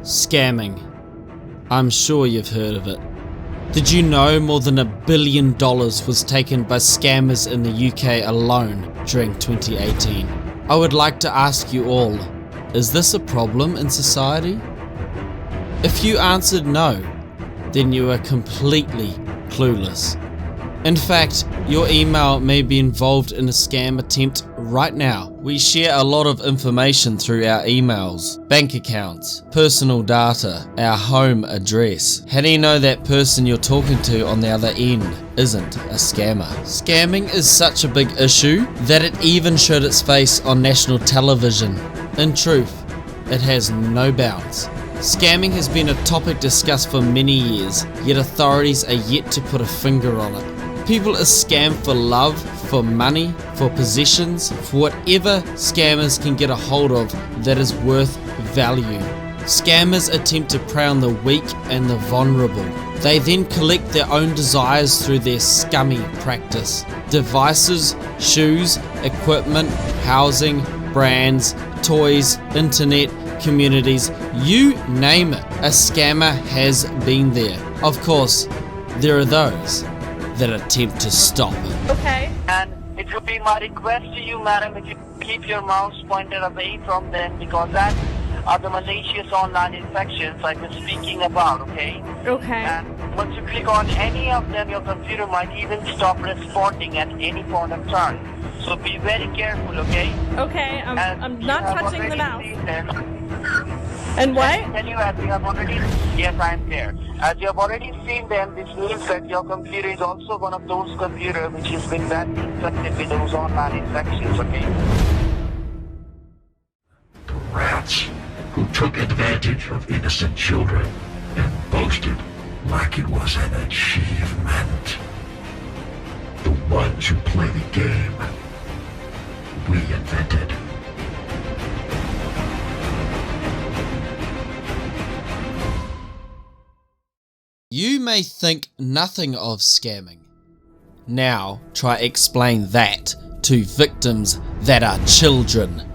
Scamming. I'm sure you've heard of it. Did you know more than $1 billion was taken by scammers in the UK alone during 2018? I would like to ask you all, is this a problem in society? If you answered no, then you are completely clueless. In fact, your email may be involved in a scam attempt right now. We share a lot of information through our emails, bank accounts, personal data, our home address. How do you know that person you're talking to on the other end isn't a scammer? Scamming is such a big issue that it even showed its face on national television. In truth, it has no bounds. Scamming has been a topic discussed for many years, yet authorities are yet to put a finger on it. People are scammed for love, for money, for possessions, for whatever scammers can get a hold of that is worth value. Scammers attempt to prey on the weak and the vulnerable. They then collect their own desires through their scummy practice. Devices, shoes, equipment, housing, brands, toys, internet, communities, you name it, a scammer has been there. Of course, there are those that attempt to stop it. Okay. And it would be my request to you, madam, if you keep your mouse pointed away from them, because that are the malicious online infections I was speaking about, okay? Okay. And once you click on any of them, your computer might even stop responding at any point of time. So be very careful, okay? Okay, I'm not touching the mouse. And what? I tell you, as you have already, yes, I'm there. As you have already seen them, this means that your computer is also one of those computers which has been badly infected with those online infections, okay? The rats who took advantage of innocent children and boasted like it was an achievement. The ones who play the game we invented. You may think nothing of scamming. Now try explain that to victims that are children.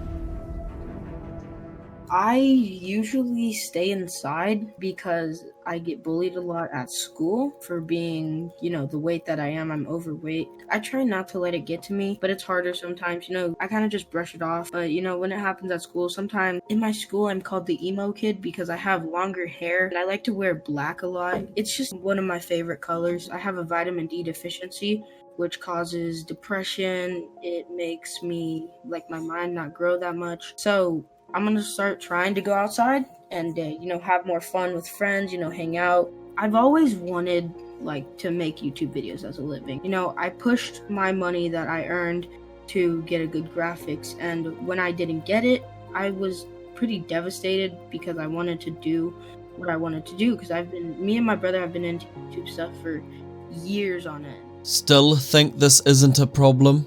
I usually stay inside because I get bullied a lot at school for being, the weight that I am. I'm overweight. I try not to let it get to me, but it's harder sometimes. I kind of just brush it off. But, when it happens at school, sometimes in my school, I'm called the emo kid because I have longer hair and I like to wear black a lot. It's just one of my favorite colors. I have a vitamin D deficiency, which causes depression. It makes me, my mind not grow that much. So I'm going to start trying to go outside and, have more fun with friends, hang out. I've always wanted, to make YouTube videos as a living. I pushed my money that I earned to get a good graphics. And when I didn't get it, I was pretty devastated because I wanted to do what I wanted to do. Because me and my brother have been into YouTube stuff for years on end. Still think this isn't a problem?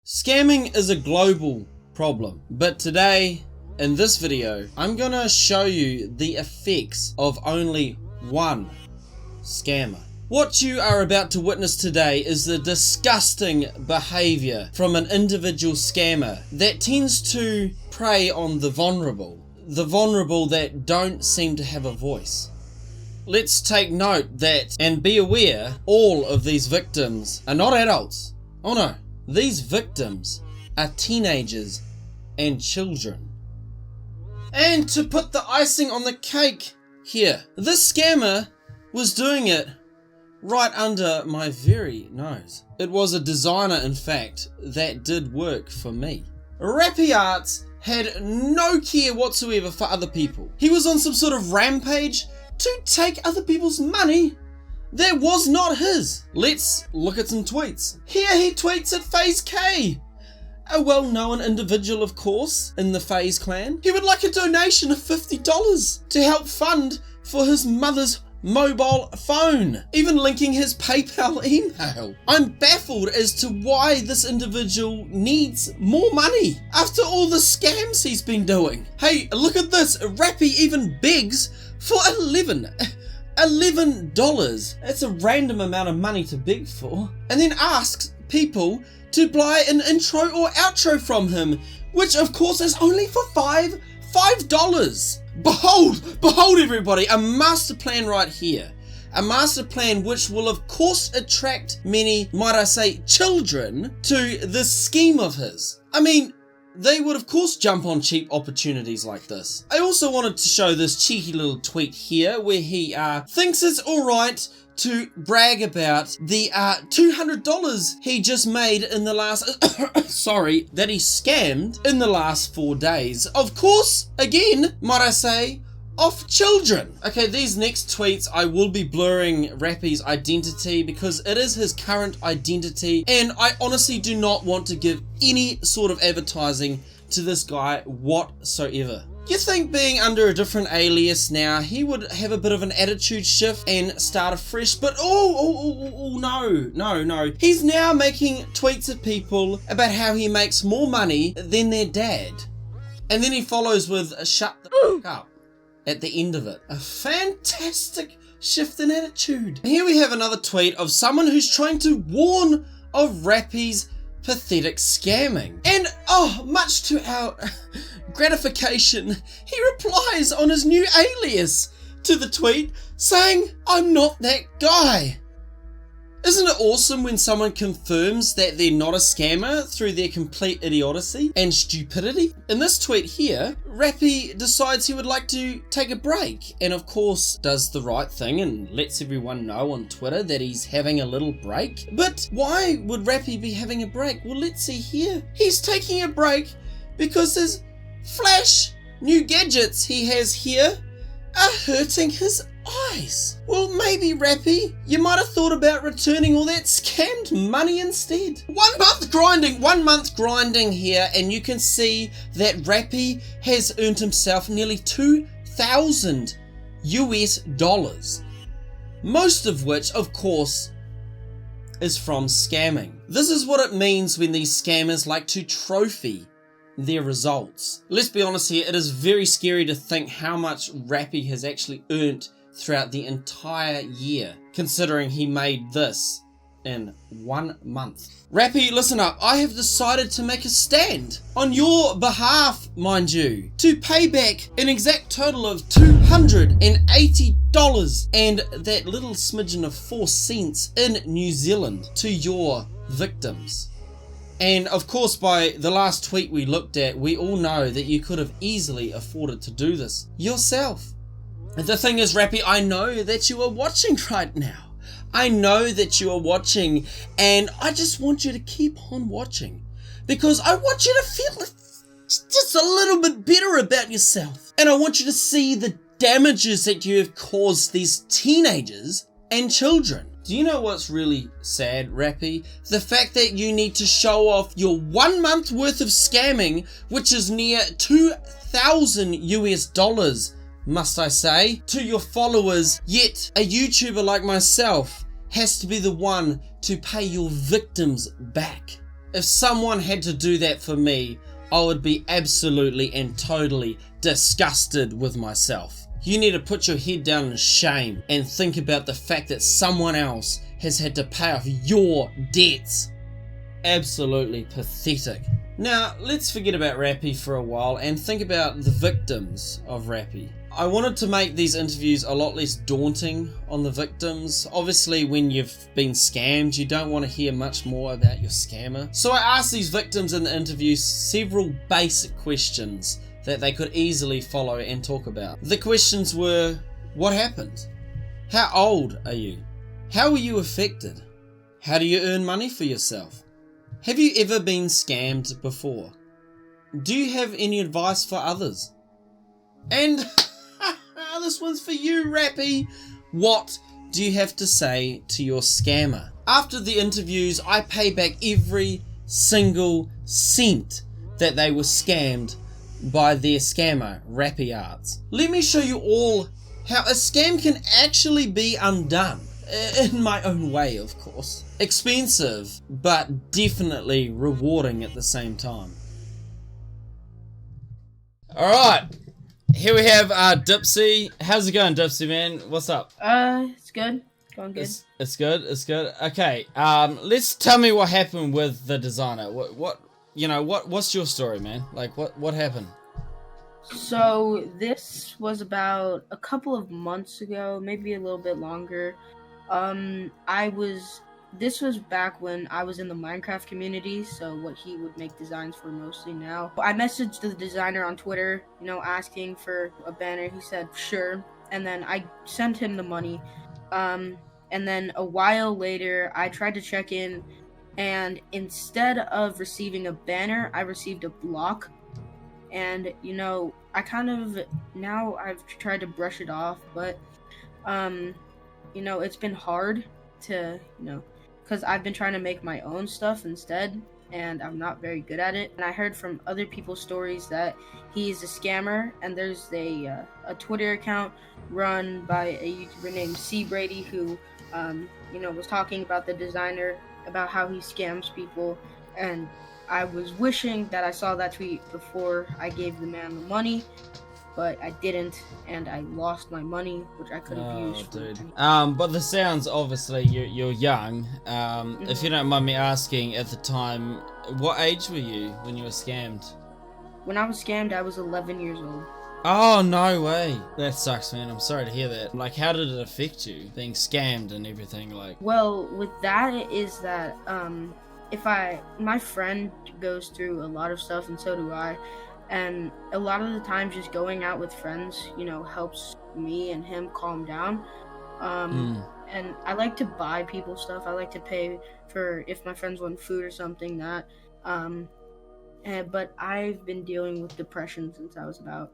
Scamming is a global problem, but today, in this video, I'm gonna show you the effects of only one scammer. What you are about to witness today is the disgusting behavior from an individual scammer that tends to prey on the vulnerable that don't seem to have a voice. Let's take note that, and be aware, all of these victims are not adults. Oh no. These victims are teenagers and children. And to put the icing on the cake here, this scammer was doing it right under my very nose. It was a designer, in fact, that did work for me. Rappy Arts had no care whatsoever for other people. He was on some sort of rampage to take other people's money that was not his. Let's look at some tweets. Here he tweets at FaZe K, a well-known individual, of course, in the FaZe clan. He would like a donation of $50 to help fund for his mother's mobile phone, even linking his PayPal email. I'm baffled as to why this individual needs more money after all the scams he's been doing. Hey, look at this. Rappy even begs for $11. That's a random amount of money to beg for. And then asks people to buy an intro or outro from him, which of course is only for $5. Behold everybody, a master plan right here. A master plan which will of course attract many, might I say, children to this scheme of his. I mean, they would of course jump on cheap opportunities like this. I also wanted to show this cheeky little tweet here where he thinks it's alright to brag about the $200 he just made in the last sorry, that he scammed in the last 4 days. Of course, again, might I say, of children. Okay, these next tweets I will be blurring Rappy's identity because it is his current identity, and I honestly do not want to give any sort of advertising to this guy whatsoever. You think being under a different alias now, he would have a bit of an attitude shift and start afresh, but no. He's now making tweets at people about how he makes more money than their dad. And then he follows with shut the fuck up at the end of it. A fantastic shift in attitude. Here we have another tweet of someone who's trying to warn of Rappy's pathetic scamming. And much to our gratification, he replies on his new alias to the tweet saying, "I'm not that guy." Isn't it awesome when someone confirms that they're not a scammer through their complete idiocy and stupidity? In this tweet here, Rappy decides he would like to take a break and of course does the right thing and lets everyone know on Twitter that he's having a little break. But why would Rappy be having a break? Well, let's see here. He's taking a break because his flash new gadgets he has here are hurting his eyes. Well, maybe Rappy, you might have thought about returning all that scammed money instead. 1 month grinding here, and you can see that Rappy has earned himself nearly $2,000 US, most of which, of course, is from scamming. This is what it means when these scammers like to trophy their results. Let's be honest here, it is very scary to think how much Rappy has actually earned throughout the entire year, considering he made this in 1 month. Rappy, listen up, I have decided to make a stand on your behalf, mind you, to pay back an exact total of $280 and that little smidgen of 4 cents in New Zealand to your victims. And of course, by the last tweet we looked at, we all know that you could have easily afforded to do this yourself. The thing is, Rappy, I know that you are watching right now. I know that you are watching, and I just want you to keep on watching because I want you to feel just a little bit better about yourself. And I want you to see the damages that you have caused these teenagers and children. Do you know what's really sad, Rappy? The fact that you need to show off your 1 month worth of scamming, which is near $2,000 US, must I say, to your followers, yet a YouTuber like myself has to be the one to pay your victims back. If someone had to do that for me, I would be absolutely and totally disgusted with myself. You need to put your head down in shame and think about the fact that someone else has had to pay off your debts. Absolutely pathetic. Now, let's forget about Rappy for a while and think about the victims of Rappy. I wanted to make these interviews a lot less daunting on the victims. Obviously, when you've been scammed, you don't want to hear much more about your scammer. So I asked these victims in the interview several basic questions that they could easily follow and talk about. The questions were, what happened? How old are you? How were you affected? How do you earn money for yourself? Have you ever been scammed before? Do you have any advice for others? And this one's for you, Rappy. What do you have to say to your scammer? After the interviews, I pay back every single cent that they were scammed by their scammer, Rappy Arts. Let me show you all how a scam can actually be undone. In my own way, of course. Expensive, but definitely rewarding at the same time. Alright, here we have Dipsy. How's it going, Dipsy, man? What's up? It's good. Going good. It's good. Okay, let's tell me what happened with the designer. What's your story, man? Like, what happened? So this was about a couple of months ago, maybe a little bit longer. This was back when I was in the Minecraft community, so what he would make designs for mostly now. I messaged the designer on Twitter, asking for a banner. He said, sure. And then I sent him the money. And then a while later, I tried to check in, and instead of receiving a banner, I received a block. And, I've tried to brush it off, but, it's been hard to, because I've been trying to make my own stuff instead, and I'm not very good at it. And I heard from other people's stories that he's a scammer, and there's a Twitter account run by a YouTuber named C. Brady who, was talking about the designer, about how he scams people, and I was wishing that I saw that tweet before I gave the man the money, but I didn't, and I lost my money, which I could have used. Dude. But the sounds, obviously, you're young. If you don't mind me asking, at the time, what age were you when you were scammed? When I was scammed, I was 11 years old. Oh, no way. That sucks, man. I'm sorry to hear that. Like, how did it affect you, being scammed and everything, like? Well, with that is that, my friend goes through a lot of stuff, and so do I. And a lot of the times just going out with friends, helps me and him calm down. And I like to buy people stuff. I like to pay for if my friends want food or something that. But I've been dealing with depression since I was about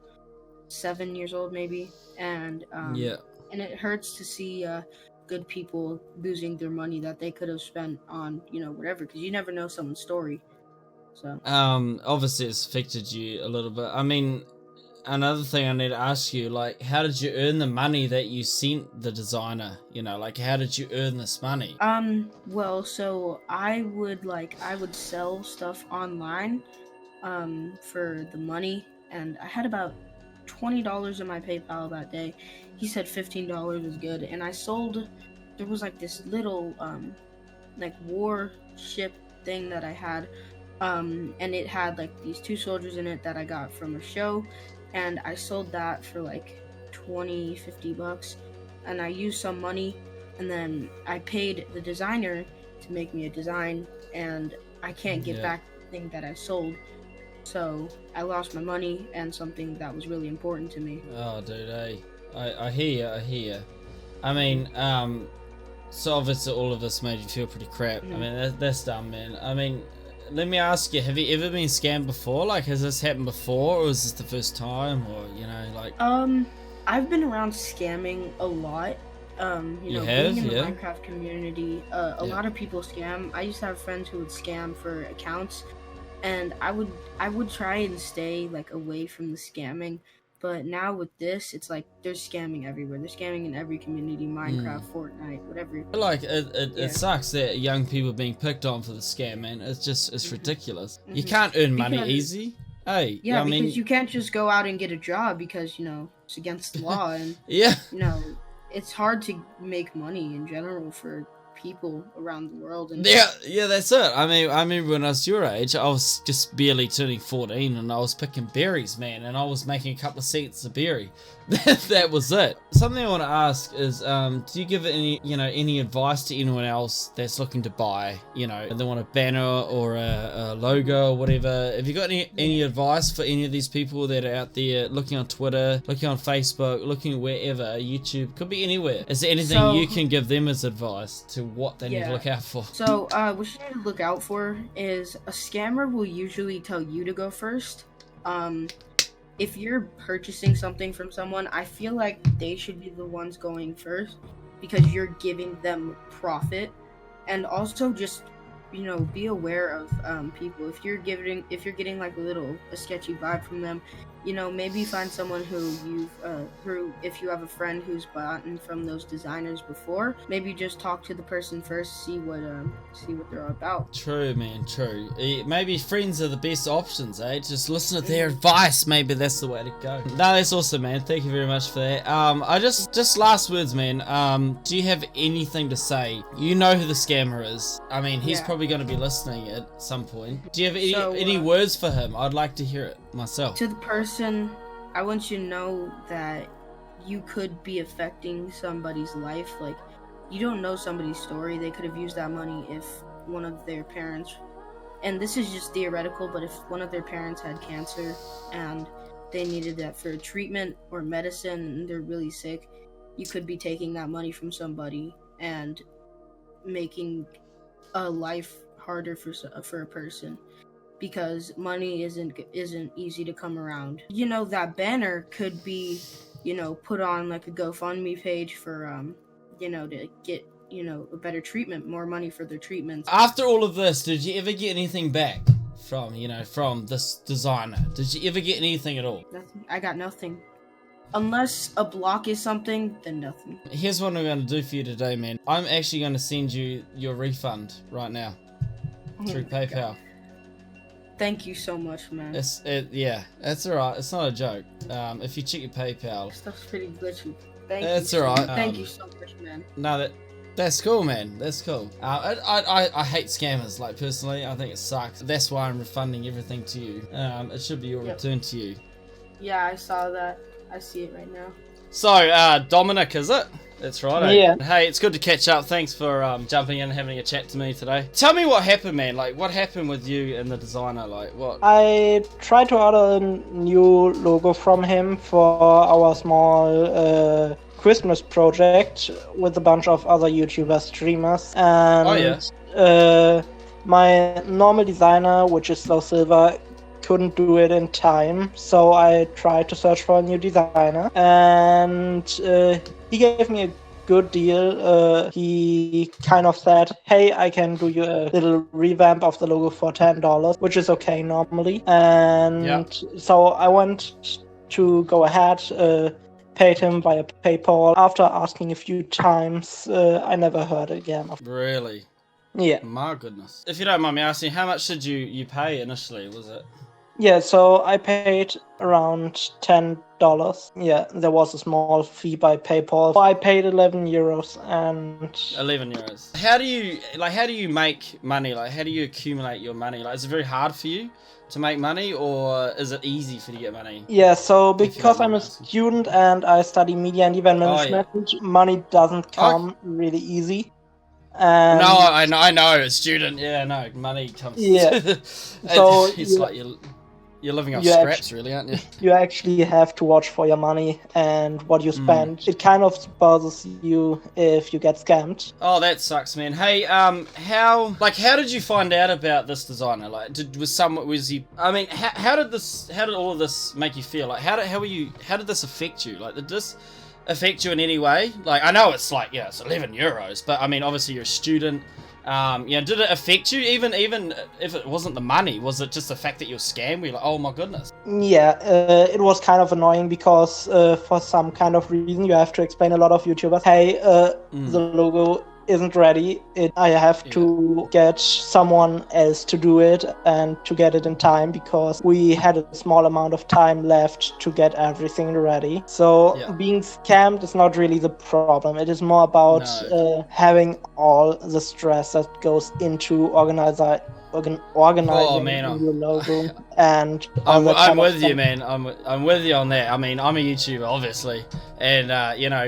7 years old, maybe. And and it hurts to see good people losing their money that they could have spent on, whatever, because you never know someone's story. So obviously it's affected you a little bit. I mean, another thing I need to ask you, like, how did you earn the money that you sent the designer? Like, how did you earn this money? Well, so I would sell stuff online, for the money, and I had about $20 in my PayPal that day. He said $15 was good, and I sold, there was like this little, warship thing that I had, and it had like these 2 soldiers in it that I got from a show, and I sold that for like $20-$50, and I used some money, and then I paid the designer to make me a design, and I can't get back the thing that I sold, so I lost my money and something that was really important to me. Oh, dude, I hear you. I mean, so obviously all of this made you feel pretty crap. I mean, that's dumb, man. I mean, let me ask you, have you ever been scammed before? Like, has this happened before, or is this the first time, or, like... I've been around scamming a lot. You have? Being in the Minecraft community, a lot of people scam. I used to have friends who would scam for accounts, and I would try and stay, like, away from the scamming. But now with this, it's like they're scamming everywhere. They're scamming in every community, Minecraft, Fortnite, whatever. Like, it sucks that young people being picked on for the scam, man. It's ridiculous. You can't earn money easy. Hey, yeah, I mean, because you can't just go out and get a job because, it's against the law. And, it's hard to make money in general for people around the world. And yeah, that's it. I mean, I remember when I was your age, I was just barely turning 14, and I was picking berries, man, and I was making a couple of cents a berry. That was it. Something I want to ask is, do you give any advice to anyone else that's looking to buy, they want a banner or a logo or whatever? Have you got any advice for any of these people that are out there looking on Twitter, looking on Facebook, looking wherever, YouTube, could be anywhere? Is there anything you can give them as advice to what they need to look out for? So, what you need to look out for is a scammer will usually tell you to go first. If you're purchasing something from someone, I feel like they should be the ones going first because you're giving them profit. And also just, be aware of people. If you're getting like a sketchy vibe from them, you know, maybe find someone who if you have a friend who's bought from those designers before, maybe just talk to the person first, see what they're all about. True, man, true. Maybe friends are the best options, eh? Just listen to their advice. Maybe that's the way to go. No, that's awesome, man. Thank you very much for that. I just last words, man. Do you have anything to say? You know who the scammer is. I mean, he's probably going to be listening at some point. Do you have any words for him? I'd like to hear it myself. To the person, I want you to know that you could be affecting somebody's life. Like, you don't know somebody's story. They could have used that money if one of their parents, and this is just theoretical, but if one of their parents had cancer and they needed that for treatment or medicine and they're really sick, you could be taking that money from somebody and making a life harder for a person, because money isn't easy to come around. You know, that banner could be, you know, put on like a GoFundMe page for you know, to get, you know, a better treatment, more money for their treatments. After all of this, did you ever get anything back from this designer? Did you ever get anything at all? Nothing. I got nothing. Unless a block is something, then nothing. Here's what I'm going to do for you today, man. I'm actually going to send you your refund right now through PayPal. God. Thank you so much, man. Yeah, that's alright. It's not a joke. If you check your PayPal, stuff's pretty glitchy. That's alright. Thank you so much, man. No, that's cool, man. That's cool. I hate scammers. Like, personally, I think it sucks. That's why I'm refunding everything to you. It should be your return to you. Yeah, I saw that. I see it right now. So, Dominic, is it? That's right. Yeah. Hey, it's good to catch up. Thanks for jumping in and having a chat to me today. Tell me what happened, man. Like, what happened with you and the designer? Like, what? I tried to order a new logo from him for our small Christmas project with a bunch of other YouTuber streamers. And my normal designer, which is Slow Silver, couldn't do it in time, so I tried to search for a new designer, and he gave me a good deal. He kind of said, hey, I can do you a little revamp of the logo for $10, which is okay normally. And so I went to go ahead, paid him via PayPal. After asking a few times, I never heard again. Really? Yeah. My goodness. If you don't mind me asking, how much did you pay initially, was it? Yeah, so I paid around $10. Yeah, there was a small fee by PayPal. I paid €11 and... €11. How do you make money? Like, how do you accumulate your money? Like, is it very hard for you to make money, or is it easy for you to get money? Yeah, so because I'm a student and I study media and event management, money doesn't come really easy. And no, I know, a student. Yeah, no, money comes. Yeah, so it's like you're living off scraps, really, aren't you? You actually have to watch for your money and what you spend. It kind of bothers you if you get scammed. Oh, that sucks, man. Hey, how did you find out about this designer? Like, I mean, how did all of this make you feel? Like, how did this affect you? Like, did this affect you in any way? Like, I know it's like, it's €11, but I mean, obviously you're a student. Did it affect you? Even if it wasn't the money, was it just the fact that you're scammed? We're like, oh my goodness. Yeah, it was kind of annoying because for some kind of reason you have to explain a lot of YouTubers, hey, the logo isn't ready. I have to get someone else to do it and to get it in time, because we had a small amount of time left to get everything ready. So being scammed is not really the problem. It is more about having all the stress that goes into organizing your logo. And I'm with you, man. I'm with you on that. I mean, I'm a YouTuber, obviously, and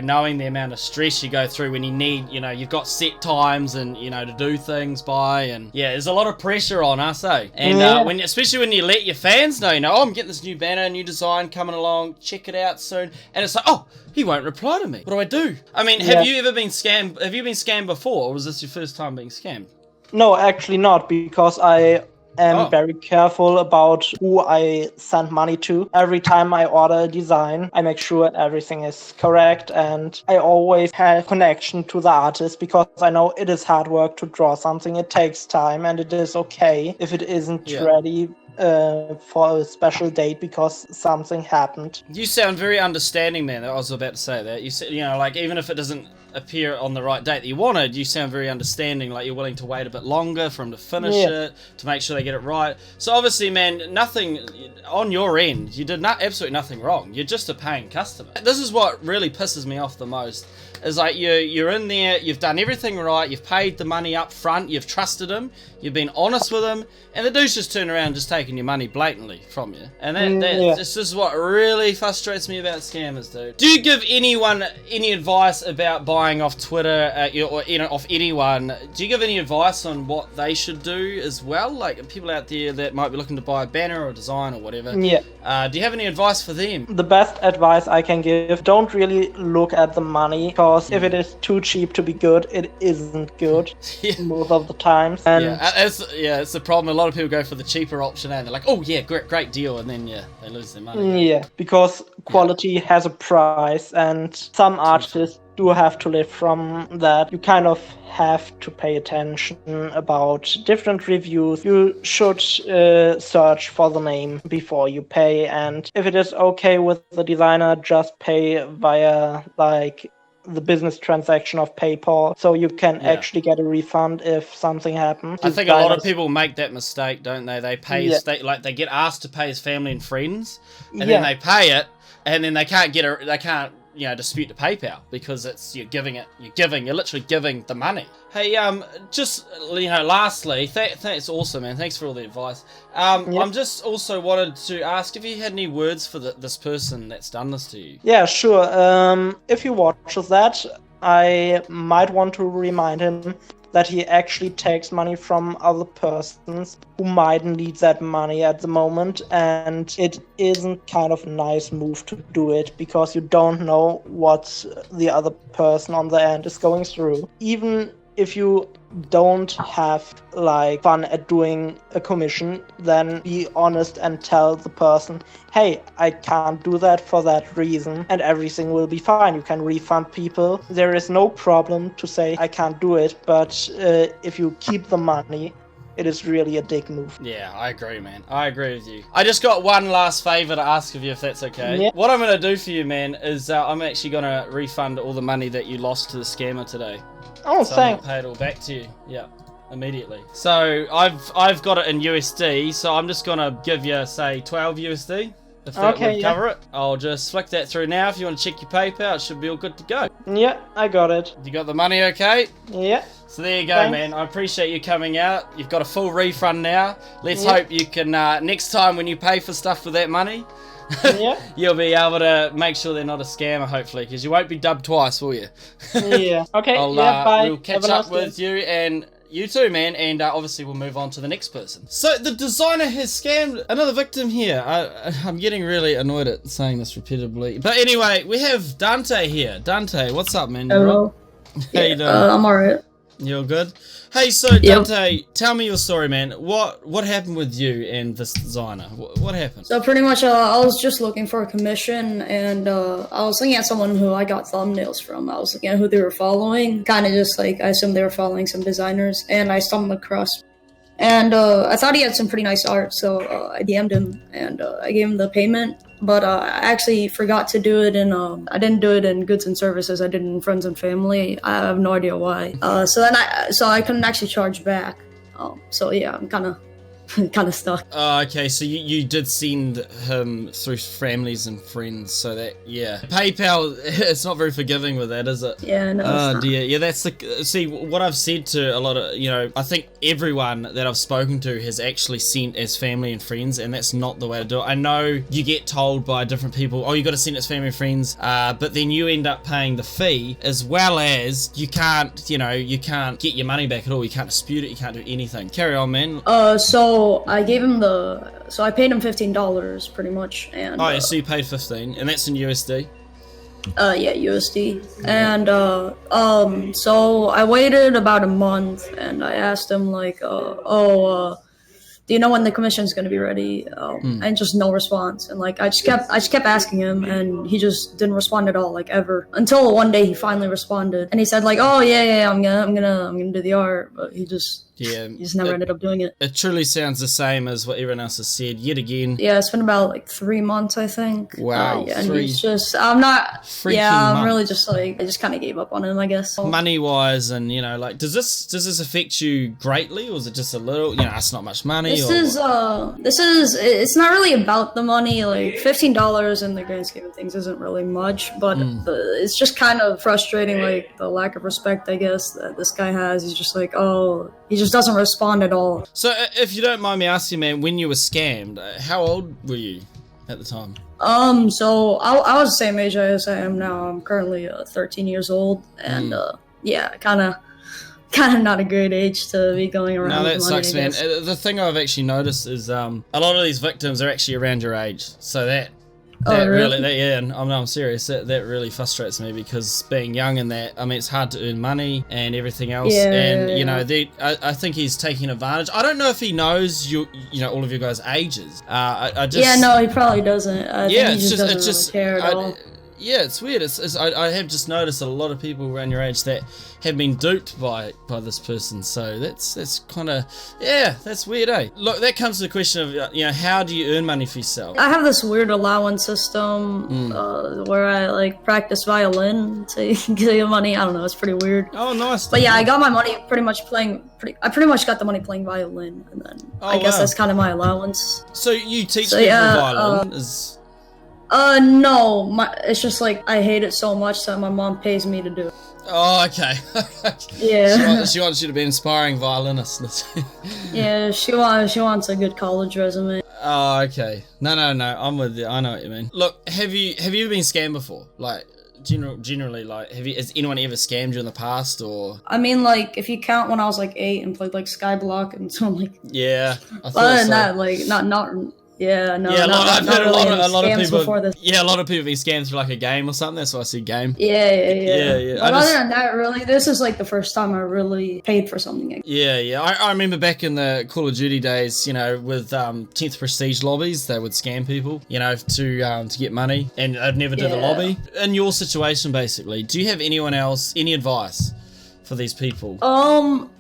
knowing the amount of stress you go through when you need, you've got set times and to do things by, and there's a lot of pressure on us, eh? And especially when you let your fans know, oh, I'm getting this new banner, new design coming along, check it out soon, and it's like, oh, he won't reply to me. What do? I mean, have you ever been scammed? Have you been scammed before, or was this your first time being scammed? No, actually not, because I am very careful about who I send money to. Every time I order a design, I make sure everything is correct, and I always have connection to the artist, because I know it is hard work to draw something. It takes time, and it is okay if it isn't ready. for a special date because something happened. You sound very understanding, man. I was about to say that. You know, like, even if it doesn't appear on the right date that you wanted, you sound very understanding, like you're willing to wait a bit longer for them to finish it, to make sure they get it right. So obviously, man, nothing on your end, you did absolutely nothing wrong. You're just a paying customer. This is what really pisses me off the most, is like you're in there, you've done everything right, you've paid the money up front, you've trusted him, you've been honest with him, and the dude's just turned around and just taking your money blatantly from you. And this is what really frustrates me about scammers, dude. Do you give anyone any advice about buying off Twitter, or off anyone? Do you give any advice on what they should do as well? Like people out there that might be looking to buy a banner or a design or whatever. Yeah. Do you have any advice for them? The best advice I can give: don't really look at the money, because if it is too cheap to be good, it isn't good most of the times. And it's the problem. A lot of people go for the cheaper option and they're like, oh yeah, great deal, and then they lose their money. Yeah, because quality has a price, and some artists do have to live from that. You kind of have to pay attention about different reviews. You should search for the name before you pay, and if it is okay with the designer, just pay via like the business transaction of PayPal, so you can actually get a refund if something happens. I think a lot of people make that mistake, don't they? They pay they get asked to pay his family and friends, and then they pay it, and then they can't dispute the PayPal because you're literally giving the money. Hey, just lastly, thanks, awesome, man. Thanks for all the advice. I'm just also wanted to ask if you had any words for this person that's done this to you. Yeah, sure. If he watches that, I might want to remind him that he actually takes money from other persons who might need that money at the moment, and it isn't kind of a nice move to do it, because you don't know what the other person on the end is going through. Even if you don't have fun at doing a commission, then be honest and tell the person, hey, I can't do that for that reason, and everything will be fine. You can refund people. There is no problem to say I can't do it, but if you keep the money, it is really a dick move. Yeah, I agree, man. I agree with you. I just got one last favor to ask of you, if that's okay. Yeah. What I'm going to do for you, man, is I'm actually going to refund all the money that you lost to the scammer today. Oh, so thanks. I'm gonna pay it all back to you. Yeah, immediately. So I've got it in USD, so I'm just gonna give you, say, 12 USD. If that would cover it. I'll just flick that through now. If you want to check your PayPal, it should be all good to go. Yeah, I got it. You got the money okay? Yeah. So there you go, man. I appreciate you coming out. You've got a full refund now. Let's hope you can, next time when you pay for stuff with that money, you'll be able to make sure they're not a scammer, hopefully, because you won't be dubbed twice, will you? Yeah. Okay. Bye. We'll catch up with you, and you too, man. And obviously, we'll move on to the next person. So the designer has scammed another victim here. I'm getting really annoyed at saying this repeatedly, but anyway, we have Dante here. Dante, what's up, man? Hello. How you doing? I'm alright. You're good? Hey, so Dante, tell me your story, man. What happened with you and this designer? What happened? So pretty much, I was just looking for a commission, and I was looking at someone who I got thumbnails from. I was looking at who they were following, kind of just I assumed they were following some designers, and I stumbled across. And I thought he had some pretty nice art, so I DM'd him, and I gave him the payment. But I actually forgot to do it in, I didn't do it in goods and services, I did it in friends and family. I have no idea why. So I couldn't actually charge back. So yeah, I'm kind of stuck. Okay, so you did send him through families and friends, so that, PayPal, it's not very forgiving with that, is it? Yeah, no, oh dear. Yeah, that's see, what I've said to a lot of, I think everyone that I've spoken to has actually sent as family and friends, and that's not the way to do it. I know you get told by different people, oh, you got to send it as family and friends, but then you end up paying the fee, as well as you can't get your money back at all. You can't dispute it, you can't do anything. Carry on, man. So I gave him I paid him $15 pretty much, and so you paid 15, and that's in USD. Yeah, USD, and so I waited about a month, and I asked him do do you know when the commission's going to be ready? And just no response. And like I just kept asking him, and he just didn't respond at all, like ever, until one day he finally responded, and he said like, oh yeah, I'm gonna do the art, but he just never ended up doing it. It truly sounds the same as what everyone else has said yet again. Yeah, it's been about like 3 months, I think. Wow. And he's just, I'm really just like, I just kind of gave up on him, I guess. Money wise, and you know, like, does this affect you greatly, or is it just a little? You know, it's not much money. It's not really about the money. Like $15 in the grand scheme of things isn't really much, but it's just kind of frustrating, like the lack of respect, I guess, that this guy has. He's just like, he just doesn't respond at all. So, if you don't mind me asking, man, when you were scammed, how old were you at the time? So I was the same age as I am now. I'm currently 13 years old, and kind of not a great age to be going around. No, that with sucks, money, man. The thing I've actually noticed is a lot of these victims are actually around your age, so that I'm serious. That really frustrates me, because being young and that, I mean, it's hard to earn money and everything else. You know, I think he's taking advantage. I don't know if he knows you know, all of your guys' ages. No, he probably doesn't. I think he just doesn't really care at all. Yeah, it's weird. I have just noticed a lot of people around your age that have been duped by this person. So that's kind of, that's weird, eh? Look, that comes to the question of, you know, how do you earn money for yourself? I have this weird allowance system where I like practice violin to get money. I don't know, it's pretty weird. Oh, nice. But yeah, I got my money I pretty much got the money playing violin, and then I guess that's kind of my allowance. So you teach people violin? No, it's just like I hate it so much that my mom pays me to do it. Oh, okay. Yeah. She wants you to be an inspiring violinist. Yeah, she wants a good college resume. Oh, okay. No, I'm with you. I know what you mean. Look, have you ever been scammed before? Like, generally, like, has anyone ever scammed you in the past, or? I mean, like, if you count when I was like 8 and played like Skyblock and so like. Yeah, I thought other than so. that, like, not. Yeah, no, yeah, I've heard a lot of people before this. Yeah, a lot of people being scammed for like a game or something. That's why I see game. Yeah. But other than that, really, this is like the first time I really paid for something. Yeah. I remember back in the Call of Duty days, you know, with 10th Prestige lobbies, they would scam people, you know, to get money, and I'd never do the lobby. In your situation, basically, do you have anyone else, any advice for these people?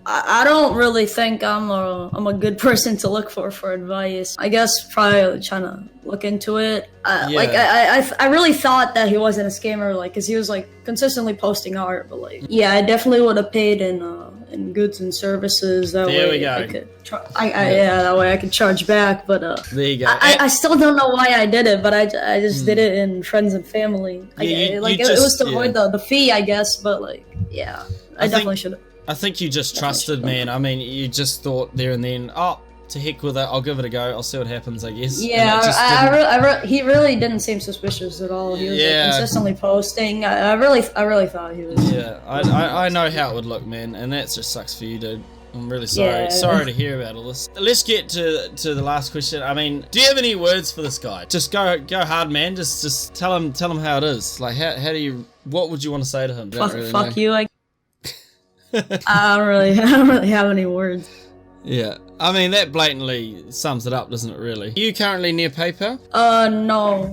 I don't really think I'm a good person to look for advice. I guess probably trying to look into it. Like I really thought that he wasn't a scammer, like, cause he was like consistently posting art, but like, yeah, I definitely would have paid in goods and services. That there way we go. I could that way I could charge back. But there you go. I still don't know why I did it, but I just did it in friends and family. It was to avoid the fee, I guess. But like, yeah, I definitely should have. I think you just trusted, man. I mean, you just thought there and then, to heck with it, I'll give it a go, I'll see what happens, I guess. Yeah, he really didn't seem suspicious at all. He was like, consistently posting. I really thought he was. Yeah, I know how it would look, man, and that just sucks for you, dude. I'm really sorry. Yeah. Sorry to hear about all this. Let's get to the last question. I mean, do you have any words for this guy? Just go hard, man. Just tell him how it is. Like, how do you? What would you want to say to him? Fuck you. I don't really have any words. Yeah, I mean, that blatantly sums it up, doesn't it, really? Are you currently near PayPal? No,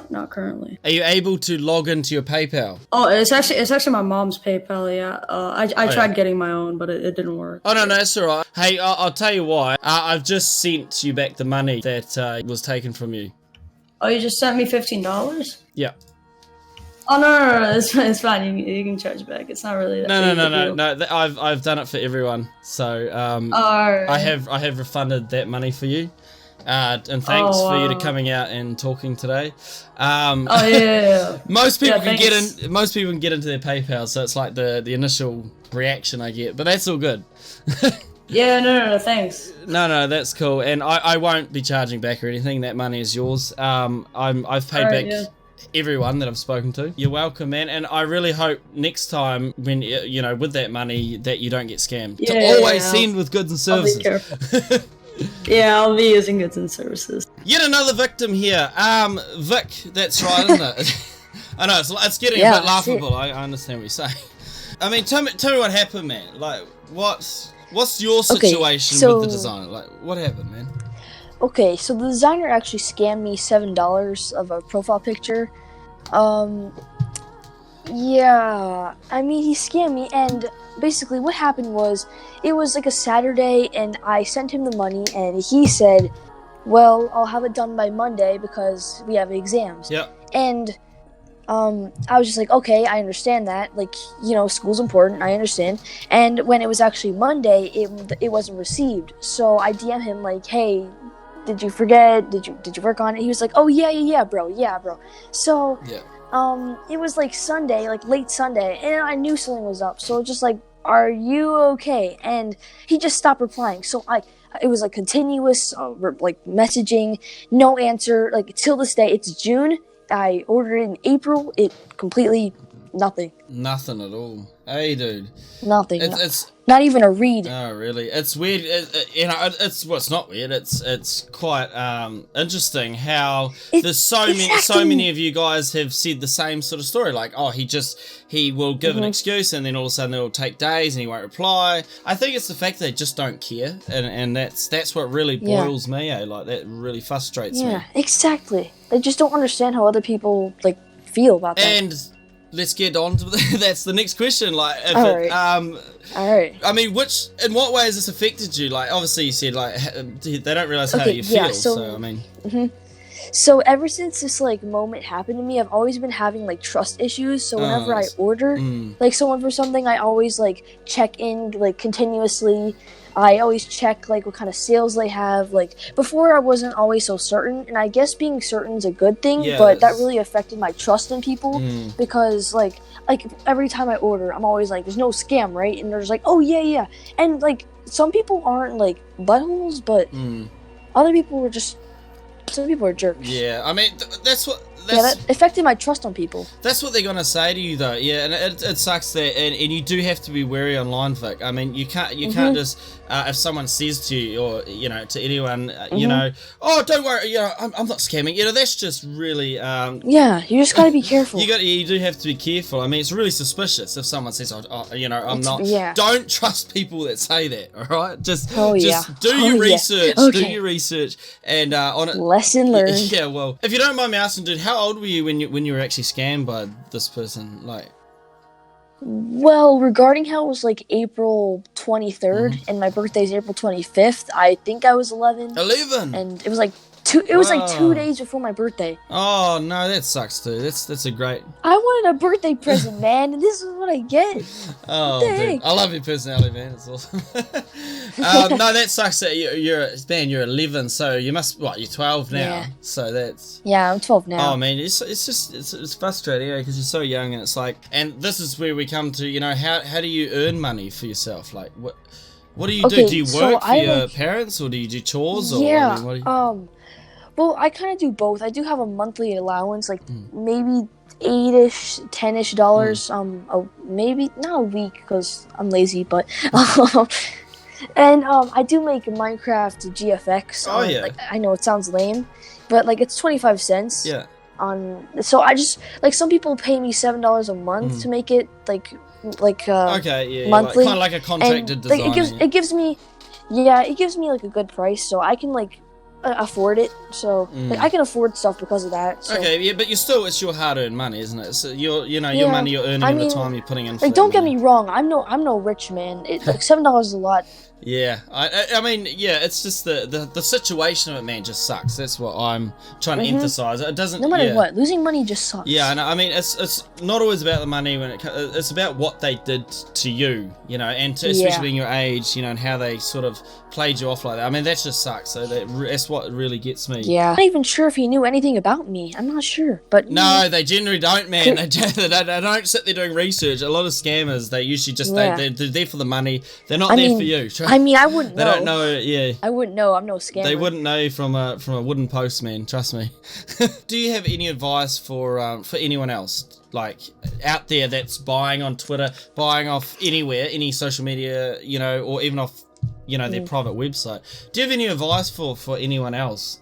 not currently. Are you able to log into your PayPal? Oh, it's actually my mom's PayPal, yeah. I tried getting my own, but it didn't work. Oh, no, that's alright. Hey, I'll tell you why. I've just sent you back the money that was taken from you. Oh, you just sent me $15? Yeah. Oh no, it's fine. You can charge back. It's not really that. No. I've done it for everyone. So I have refunded that money for you. And thanks for you to coming out and talking today. Yeah. Most people can get into their PayPal, so it's like the initial reaction I get, but that's all good. Yeah, no, thanks. No, that's cool, and I won't be charging back or anything. That money is yours. I've paid back. Yeah. Everyone that I've spoken to. You're welcome, man, and I really hope next time when you know, with that money, that you don't get scammed. Yeah, to always send with goods and services. I'll be careful. Yeah, I'll be using goods and services. Yet another victim here. Vic, that's right, isn't it? I know it's getting a bit laughable. I understand what you're saying. I mean, tell me what happened, man. Like, what's your situation with the designer? Like, what happened, man? Okay, so the designer actually scammed me $7 of a profile picture. Yeah, I mean, he scammed me, and basically what happened was, it was like a Saturday, and I sent him the money, and he said, well, I'll have it done by Monday because we have exams. Yep. And I was just like, okay, I understand that. Like, you know, school's important. I understand. And when it was actually Monday, it wasn't received. So I DM him like, hey, did you forget? Did you work on it? He was like, oh yeah, bro. So it was like Sunday, like late Sunday, and I knew something was up. So just like, are you okay? And he just stopped replying. So it was like continuous, like messaging, no answer. Like till this day, it's June. I ordered it in April. It completely nothing. Nothing at all. Hey, dude. Nothing. It's not even a read. Oh, really? It's weird. It's not weird. It's quite interesting how there's so many of you guys have said the same sort of story. Like, oh, he will give an excuse, and then all of a sudden it'll take days, and he won't reply. I think it's the fact they just don't care, and that's what really boils me. Like that really frustrates me. Yeah, exactly. They just don't understand how other people like feel about that. And let's get on to that's the next question. Like, if all right. I mean, in what way has this affected you? Like, obviously you said like they don't realize how you feel. So I mean, So ever since this like moment happened to me, I've always been having like trust issues. So whenever I order like someone for something, I always like check in like continuously. I always check like what kind of sales they have. Like before, I wasn't always so certain, and I guess being certain is a good thing. But that really affected my trust in people because like every time I order, I'm always like, "There's no scam, right?" And they're just like, "Oh yeah," and like some people aren't like buttholes, but other people were just. Some people are jerks. Yeah, I mean that's what. That affected my trust on people. That's what they're gonna say to you, though. Yeah, and it sucks that, and you do have to be wary online, Vic. I mean, you can't just if someone says to you, or you know, to anyone, you know, oh, don't worry, you know, I'm not scamming. You know, that's just really. Yeah, you just gotta be careful. You do have to be careful. I mean, it's really suspicious if someone says, oh you know, I'm not. Yeah. Don't trust people that say that. All right, just do your research. Okay. Do your research, and on it. Lesson learned. Yeah, well, if you don't mind me asking, dude, how old were you when you were actually scammed by this person? Like, well, regarding how it was like April 23rd and my birthday's April 25th, I think I was 11. 11, and it was like 2 days before my birthday. Oh no, that sucks, dude. That's a great. I wanted a birthday present, man, and this is what I get. Oh, dude, I love your personality, man. It's awesome. No, that sucks. That you're 11, so you must you're 12 now. Yeah. So that's. Yeah, I'm 12 now. Oh man, it's frustrating, because you're so young, and it's like, and this is where we come to, you know, how do you earn money for yourself? Like what do you do? Do you work for your parents, or do you do chores? Yeah. Or, I mean, well, I kind of do both. I do have a monthly allowance, like maybe $8-ish, $10-ish dollars. Maybe not a week because I'm lazy, but and I do make Minecraft GFX. Oh yeah. Like, I know it sounds lame, but like it's 25 cents. Yeah. So I just like some people pay me $7 a month to make it like okay, yeah, monthly, kind of like a contracted design. Like, it gives me like a good price, so I can like afford it. So like, I can afford stuff because of that. So. Okay, yeah, but it's your hard-earned money, isn't it? So your money you're earning in the time you're putting in. Like, don't get me wrong, I'm no rich man. Like $7 is a lot. Yeah, I mean, yeah, it's just the situation of it, man, just sucks. That's what I'm trying to emphasize. It doesn't. No matter what, losing money just sucks. Yeah, I mean, it's not always about the money when it's about what they did to you, you know, and especially in your age, you know, and how they sort of played you off like that. I mean, that just sucks. So that's what really gets me. Yeah, I'm not even sure if he knew anything about me. I'm not sure, but no, they generally don't, man. They don't sit there doing research. A lot of scammers, they usually just they're there for the money. They're not there for you. I mean, I wouldn't know. They don't know, yeah. I wouldn't know. I'm no scammer. They wouldn't know from a wooden post, man. Trust me. Do you have any advice for anyone else, like out there that's buying on Twitter, buying off anywhere, any social media, you know, or even off, you know, their private website? Do you have any advice for anyone else?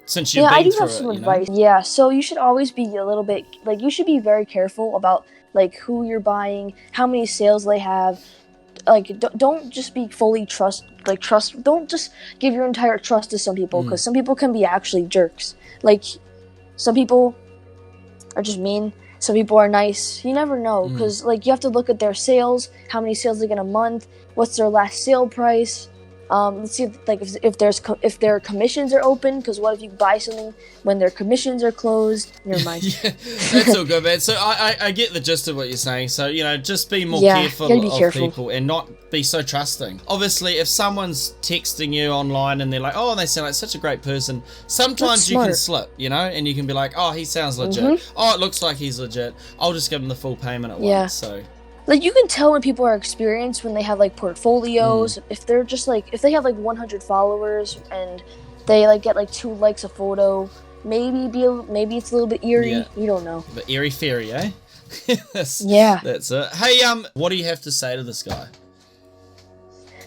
Since you've been I do through have some advice. Yeah, so you should always be a little bit like you should be very careful about like who you're buying, how many sales they have. don't just be fully trust. Don't just give your entire trust to some people, because some people can be actually jerks. Like, some people are just mean. Some people are nice. You never know, because like you have to look at their sales, how many sales they get a month, what's their last sale price. Let's see if their commissions are open, because what if you buy something when their commissions are closed? Never mind. Yeah, that's all good, man. So I get the gist of what you're saying. So, you know, just be more careful of people and not be so trusting. Obviously, if someone's texting you online and they're like, oh, they sound like such a great person, sometimes you can slip, you know, and you can be like, oh, he sounds legit. Oh, it looks like he's legit. I'll just give him the full payment at once. So. Like, you can tell when people are experienced when they have, like, portfolios. If they're just, like, if they have, like, 100 followers and they, like, get, like, 2 likes a photo, maybe it's a little bit eerie. Yeah. You don't know. But airy-fairy, eh? That's it. Hey, what do you have to say to this guy?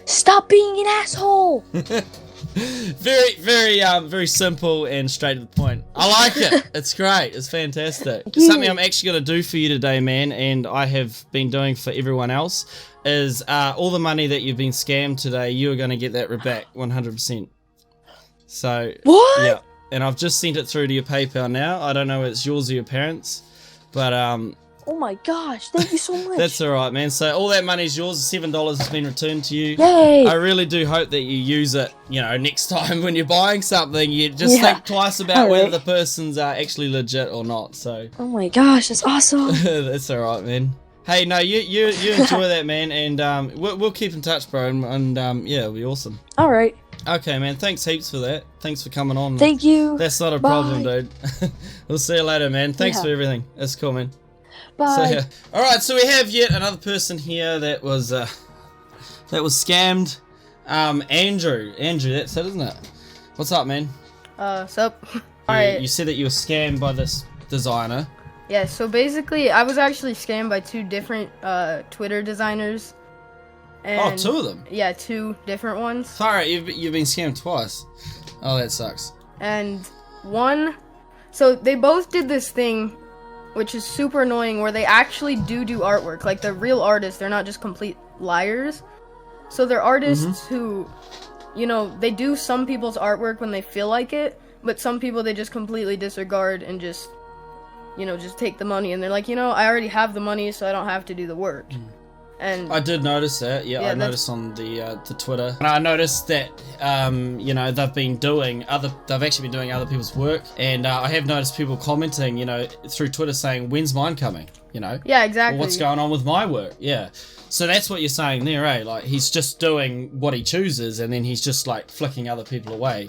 Stop being an asshole! Very simple and straight to the point. I like it. It's great. It's fantastic. Something I'm actually going to do for you today, man, and I have been doing for everyone else, is all the money that you've been scammed today, you are going to get that back 100%. So, what? Yeah. And I've just sent it through to your PayPal now. I don't know if it's yours or your parents, but oh my gosh, thank you so much. That's alright, man. So all that money's yours. $7 has been returned to you. Yay! I really do hope that you use it, you know, next time when you're buying something, you just think twice about whether the person's actually legit or not. So. Oh my gosh, that's awesome. That's alright, man. Hey, no, you enjoy that, man, and we'll keep in touch, bro, and yeah, it'll be awesome. Alright. Okay, man, thanks heaps for that. Thanks for coming on. Thank you. That's not a problem, dude. We'll see you later, man. Thanks for everything. That's cool, man. Bye. So, alright, so we have yet another person here that was scammed. Andrew, that's it, isn't it? What's up, man? Sup? Alright. You said that you were scammed by this designer. Yeah, so basically, I was actually scammed by 2 different Twitter designers. And, 2 of them? Yeah, 2 different ones. Sorry, you've been scammed twice. Oh, that sucks. And one, so they both did this thing, which is super annoying, where they actually do artwork. Like, they're real artists. They're not just complete liars. So they're artists who, you know, they do some people's artwork when they feel like it, but some people they just completely disregard and just, you know, just take the money. And they're like, you know, I already have the money, so I don't have to do the work. And I did notice that. Yeah, I noticed on the Twitter. And I noticed that you know, they've actually been doing other people's work, and I have noticed people commenting, you know, through Twitter saying, "When's mine coming?" You know. Yeah, exactly. Or, what's going on with my work? Yeah. So that's what you're saying there, eh? Like, he's just doing what he chooses, and then he's just like flicking other people away.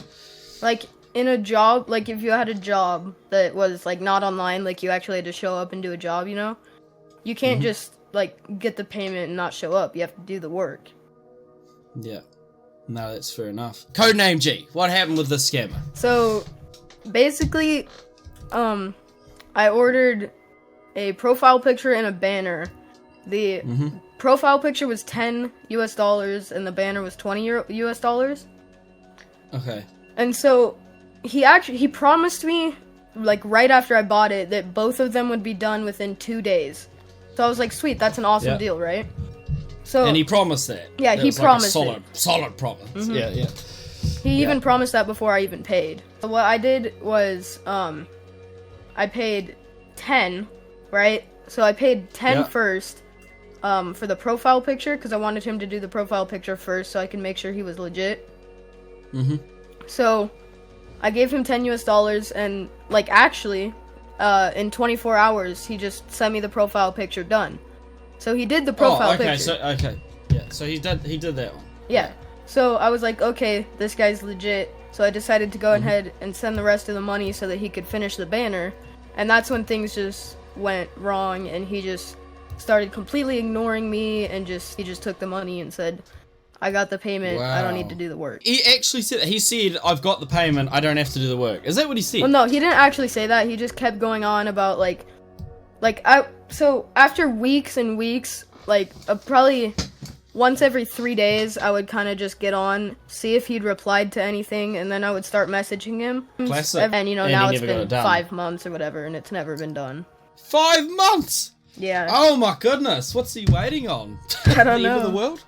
Like, in a job, like if you had a job that was like not online, like you actually had to show up and do a job, you know, you can't just like get the payment and not show up. You have to do the work. Yeah. No, that's fair enough. Codename G. What happened with this scammer? So basically, I ordered a profile picture and a banner. The profile picture was $10 US and the banner was $20 US. Okay. And so he promised me, like right after I bought it, that both of them would be done within 2 days. So I was like, sweet, that's an awesome deal, right? So, and he promised that. Yeah, he promised like a solid promise. Yeah. He even promised that before I even paid. So what I did was, I paid 10, right? So I paid 10 first, for the profile picture, because I wanted him to do the profile picture first so I can make sure he was legit. So I gave him $10 US, and like actually, in 24 hours, he just sent me the profile picture done. So he did the profile picture. So he did that one. Yeah. So I was like, okay, this guy's legit. So I decided to go ahead and send the rest of the money so that he could finish the banner. And that's when things just went wrong, and he just started completely ignoring me, and he just took the money and said, I got the payment, I don't need to do the work. He actually said, I've got the payment, I don't have to do the work. Is that what he said? Well, no, he didn't actually say that. He just kept going on about, so after weeks and weeks, like, probably once every 3 days, I would kind of just get on, see if he'd replied to anything, and then I would start messaging him. Classic. And, you know, now it's been 5 months or whatever, and it's never been done. 5 months? Yeah. Oh my goodness, what's he waiting on? I don't The end know. of the world?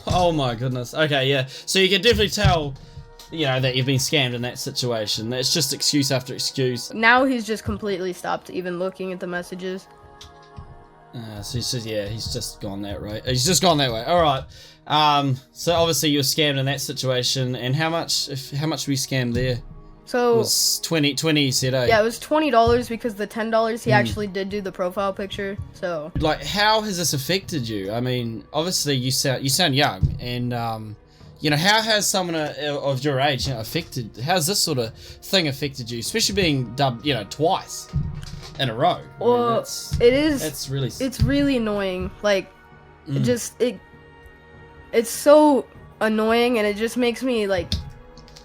Oh my goodness. Okay, yeah. So you can definitely tell, you know, that you've been scammed in that situation. It's just excuse after excuse. Now he's just completely stopped even looking at the messages. So he's just gone that way. He's just gone that way. All right. So obviously you were scammed in that situation, and how much were you scammed there? So It was 20 you said, eh? yeah, it was $20 because the $10 he actually did do the profile picture. So Like, how has this affected you? I mean, obviously you sound young, and you know, how has someone of your age, you know, how's this sort of thing affected you, especially being dubbed, you know, twice in a row? well, it's really annoying. Like, it's so annoying, and it just makes me like,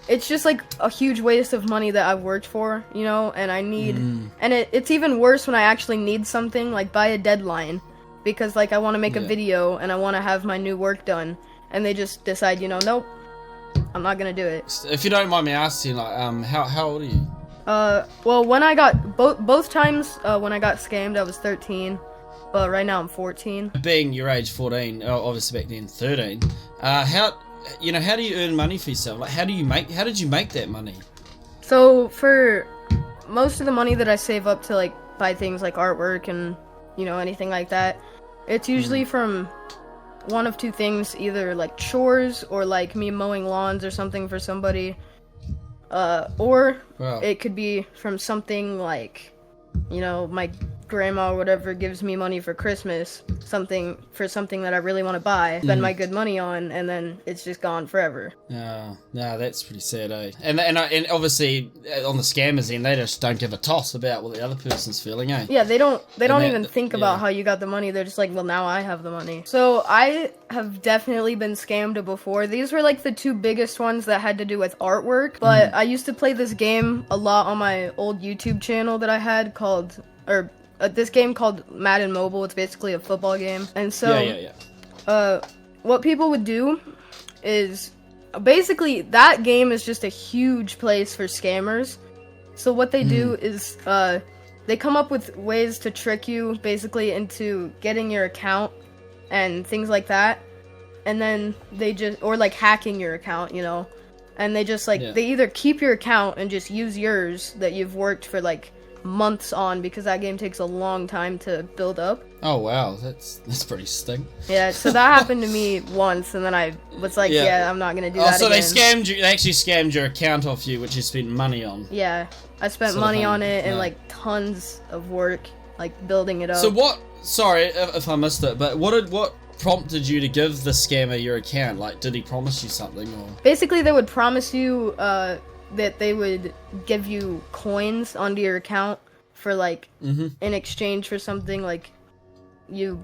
it's just like a huge waste of money that I've worked for, you know, and I need, and it's even worse when I actually need something, like by a deadline, because like I want to make a video and I want to have my new work done, and they just decide, you know, nope, I'm not gonna do it. If you don't mind me asking, like, how old are you? Well, when I got both times, when I got scammed, I was 13, but right now I'm 14. Being your age 14, obviously back then 13, how do you earn money for yourself? Like, how did you make that money? So for most of the money that I save up to like buy things like artwork and, you know, anything like that, it's usually from one of two things, either like chores or like me mowing lawns or something for somebody, or it could be from something like, you know, my grandma or whatever gives me money for Christmas, something that I really want to buy, spend my good money on, and then it's just gone forever. No, that's pretty sad, eh? And obviously on the scammers end, they just don't give a toss about what the other person's feeling, eh? Yeah, they don't even think about how you got the money. They're just like, well, now I have the money. So I have definitely been scammed before. These were like the two biggest ones that had to do with artwork, but I used to play this game a lot on my old YouTube channel that I had called, this game called Madden Mobile. It's basically a football game. And so, what people would do is, basically, that game is just a huge place for scammers. So what they do is, they come up with ways to trick you, basically, into getting your account and things like that. And then they just, or like hacking your account, you know. And they just like, they either keep your account and just use yours that you've worked for like months on, because that game takes a long time to build up. Oh wow, that's pretty stink. Yeah, so that happened to me once, and then I was like, I'm not gonna do that so again. they actually scammed your account off you, which you spent money on. Yeah, I spent money on it and like tons of work, like building it up. So what, sorry if I missed it, but what prompted you to give the scammer your account? Like, did he promise you something, or? Basically, they would promise you, that they would give you coins onto your account for like in exchange for something, like you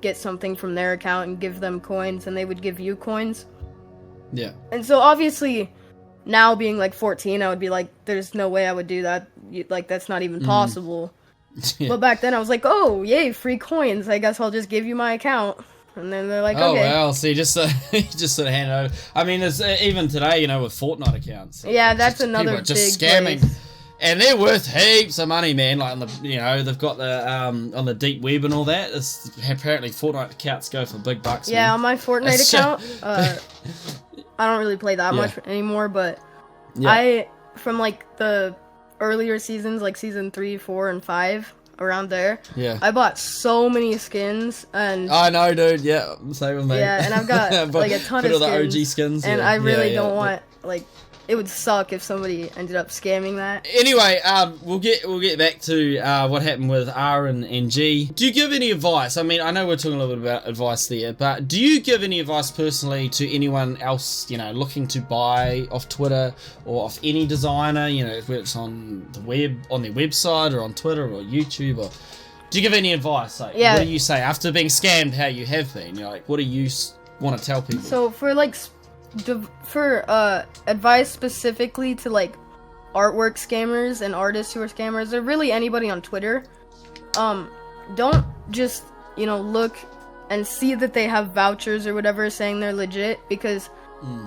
get something from their account and give them coins, and they would give you coins. Yeah. And so obviously now being like 14, I would be like, there's no way I would do that. Like, that's not even possible. But back then I was like, oh yay, free coins, I guess I'll just give you my account. And then they're like, okay. Oh, well, so you just sort of hand it over. I mean, there's, even today, you know, with Fortnite accounts. Yeah, that's another big scamming. place. And they're worth heaps of money, man. Like, on the, you know, they've got the, on the deep web and all that. Apparently, Fortnite accounts go for big bucks, Yeah, man. on my Fortnite account, I don't really play that much anymore, but from, like, the earlier seasons, like Season 3, 4, and 5, around there. Yeah. I bought so many skins, and I know, dude. Yeah, same with me. Yeah, and I've got like a ton of skins. The OG skins. And I really don't want, like, it would suck if somebody ended up scamming that. Anyway, we'll get back to what happened with R and G. Do you give any advice? I mean, I know we're talking a little bit about advice there, but do you give any advice personally to anyone else, you know, looking to buy off Twitter or off any designer, you know, whether it's on the web, on their website, or on Twitter or YouTube, or do you give any advice? Like, what do you say after being scammed? How you have been? You're like, what do you want to tell people? So for like. For advice specifically to like artwork scammers and artists who are scammers, or really anybody on Twitter, don't just, you know, look and see that they have vouchers or whatever saying they're legit, because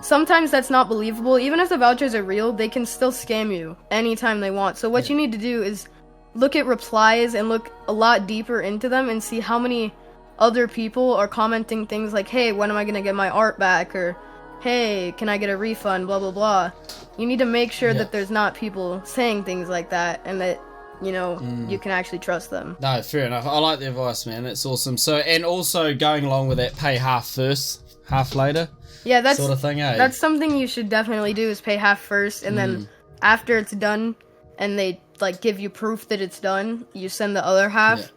sometimes that's not believable. Even if the vouchers are real, they can still scam you anytime they want. So what you need to do is look at replies and look a lot deeper into them and see how many other people are commenting things like, hey, when am I gonna get my art back? Or, hey, can I get a refund? Blah, blah, blah. You need to make sure that there's not people saying things like that and that, you know, you can actually trust them. No, fair enough. I like the advice, man. That's awesome. So, and also going along with that, pay half first, half later. Yeah, that's sort of thing, eh? That's something you should definitely do, is pay half first, and then after it's done and they like give you proof that it's done, you send the other half.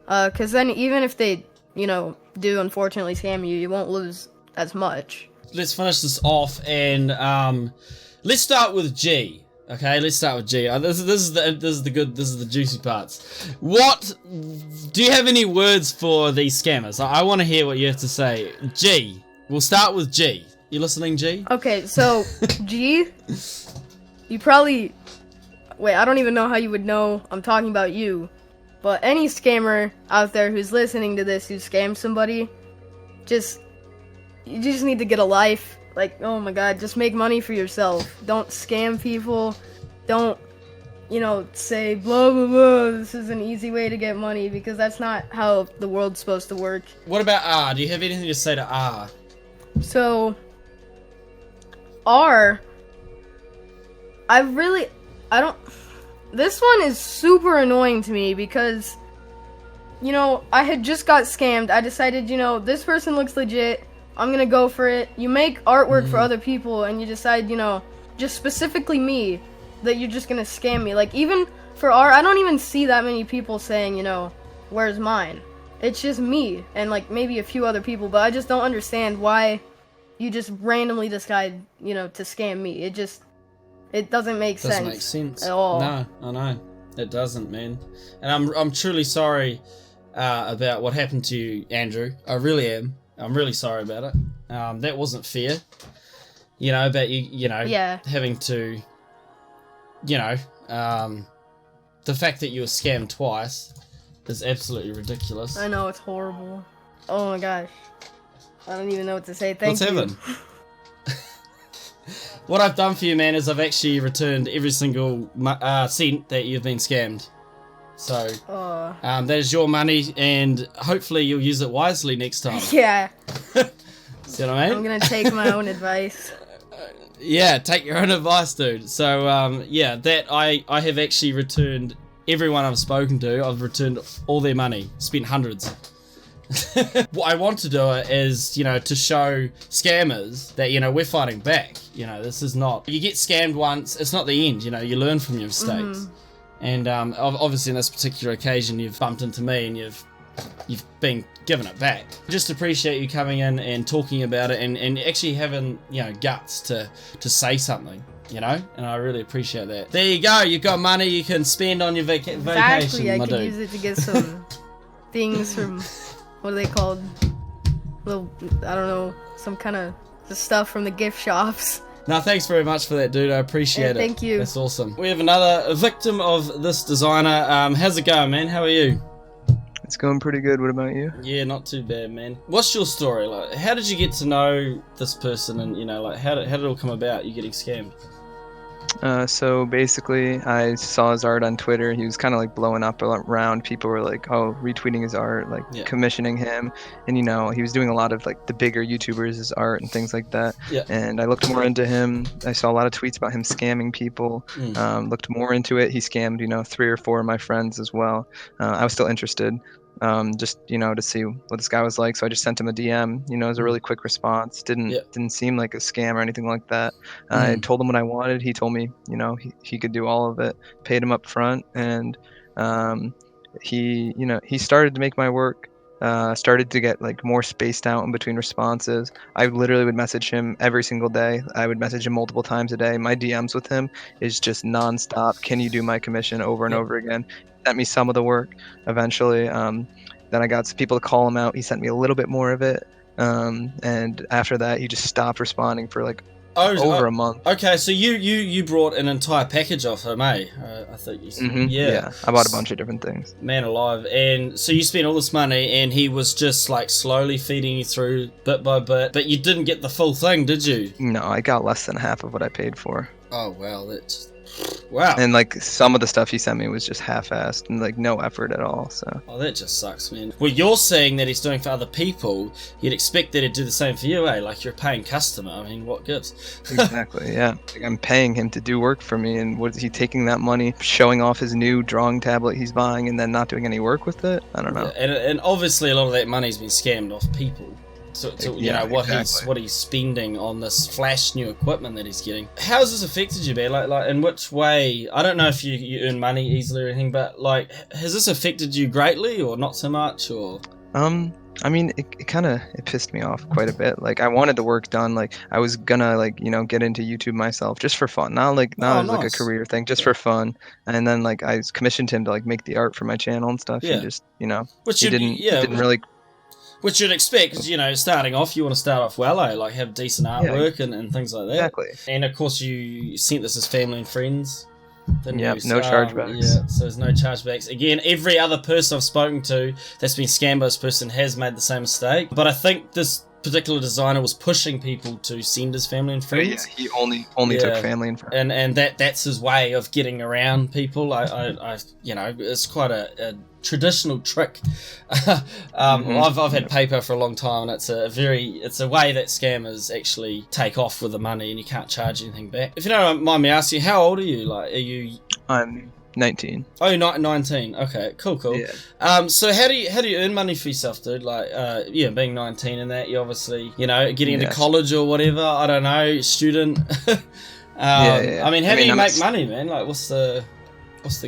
Because then even if they, you know, do unfortunately scam you, you won't lose as much. Let's finish this off, and let's start with G. Okay, let's start with G. This is the juicy parts. What do you have any words for these scammers? I want to hear what you have to say. G. We'll start with G. You listening, G? Okay, so G, you probably wait. I don't even know how you would know I'm talking about you, but any scammer out there who's listening to this who scams somebody, you just need to get a life. Like, oh my god, just make money for yourself. Don't scam people. Don't, you know, say blah blah blah, this is an easy way to get money, because that's not how the world's supposed to work. What about R? Do you have anything to say to R? So, R, this one is super annoying to me because, you know, I had just got scammed. I decided, you know, this person looks legit. I'm gonna go for it. You make artwork for other people and you decide, you know, just specifically me, that you're just gonna scam me. Like, even for art, I don't even see that many people saying, you know, where's mine? It's just me and like maybe a few other people, but I just don't understand why you just randomly decide, you know, to scam me. It doesn't make sense. Doesn't make sense at all. No, I know. It doesn't, man. And I'm truly sorry about what happened to you, Andrew. I really am. I'm really sorry about it. That wasn't fair. You know, about you know, having to, you know, the fact that you were scammed twice is absolutely ridiculous. I know, it's horrible. Oh my gosh. I don't even know what to say. Thank you. What's happened? What I've done for you, man, is I've actually returned every single cent that you've been scammed. So, that is your money, and hopefully you'll use it wisely next time. Yeah. See what I mean? I'm gonna take my own advice. Yeah, take your own advice, dude. So, yeah, that I have actually returned everyone I've spoken to. I've returned all their money, spent hundreds. What I want to do is, you know, to show scammers that, you know, we're fighting back. You know, this is not, you get scammed once, it's not the end, you know, you learn from your mistakes. And obviously in this particular occasion you've bumped into me and you've been given it back. Just appreciate you coming in and talking about it and actually having, you know, guts to say something, you know, and I really appreciate that. There you go, you've got money you can spend on your vacation, Exactly, I my could dude. use it to get some things from, what are they called? Little, I don't know, some kind of stuff from the gift shops. No, thanks very much for that, dude. I appreciate it. Thank you. That's awesome. We have another victim of this designer. How's it going, man? How are you? It's going pretty good. What about you? Yeah, not too bad, man. What's your story? Like, how did you get to know this person, and, you know, like, how did it all come about, you getting scammed? So basically, I saw his art on Twitter. He was kind of like blowing up around. People were like, oh, retweeting his art, like commissioning him. And, you know, he was doing a lot of like the bigger YouTubers' art and things like that. Yeah. And I looked more into him. I saw a lot of tweets about him scamming people. Looked more into it. He scammed, you know, 3 or 4 of my friends as well. I was still interested. Just, you know, to see what this guy was like. So I just sent him a DM, you know, it was a really quick response. Didn't seem like a scam or anything like that. I told him what I wanted. He told me, you know, he could do all of it, paid him up front. And, he, you know, he started to make my work, started to get like more spaced out in between responses. I literally would message him every single day. I would message him multiple times a day. My DMs with him is just nonstop. Can you do my commission over and over again? Sent me some of the work eventually. Then I got some people to call him out. He sent me a little bit more of it. And after that, he just stopped responding for like over a month. Okay, so you brought an entire package off him, eh? I thought you said. Yeah, I bought a bunch of different things. Man alive. And so you spent all this money and he was just like slowly feeding you through bit by bit, but you didn't get the full thing, did you? No, I got less than half of what I paid for. Oh, well, Wow. And like some of the stuff he sent me was just half-assed and like no effort at all. So. Oh, that just sucks, man. Well, you're saying that he's doing for other people. You'd expect that he'd do the same for you, eh? Like you're a paying customer. I mean, what gives? Exactly. Yeah. Like I'm paying him to do work for me, and what is he taking that money, showing off his new drawing tablet he's buying, and then not doing any work with it? I don't know. Yeah, and obviously a lot of that money's been scammed off people. You know what he's spending on this flash new equipment that he's getting. How has this affected you, man? Like in which way? I don't know if you earn money easily or anything, but like, has this affected you greatly or not so much? Or I mean, it kind of pissed me off quite a bit. Like I wanted the work done. Like I was gonna like get into YouTube myself just for fun, not as like a career thing, just for fun. And then like I commissioned him to like make the art for my channel and stuff. Yeah. And just which he didn't really. Which you'd expect, because, starting off, you want to start off well, like have decent artwork and things like that. Exactly. And, of course, you sent this as family and friends. Yeah, no chargebacks. Yeah, so there's no chargebacks. Again, every other person I've spoken to that's been scammed by this person has made the same mistake. But I think this particular designer was pushing people to send his family and friends. Yeah, he only took family and friends. And that's his way of getting around people. It's quite a traditional trick. I've had PayPal for a long time, and it's a way that scammers actually take off with the money, and you can't charge anything back. If you don't mind me asking, how old are you? Like, are you? I'm 19. Oh, 19. Okay, cool. Yeah. So how do you earn money for yourself, dude? Like, being 19 and that, you obviously, getting into college or whatever. I don't know, student. I mean, how do you make money, man? Like, what's the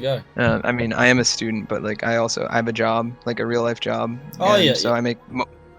go? I mean, I am a student, but like I have a job, like a real life job. So I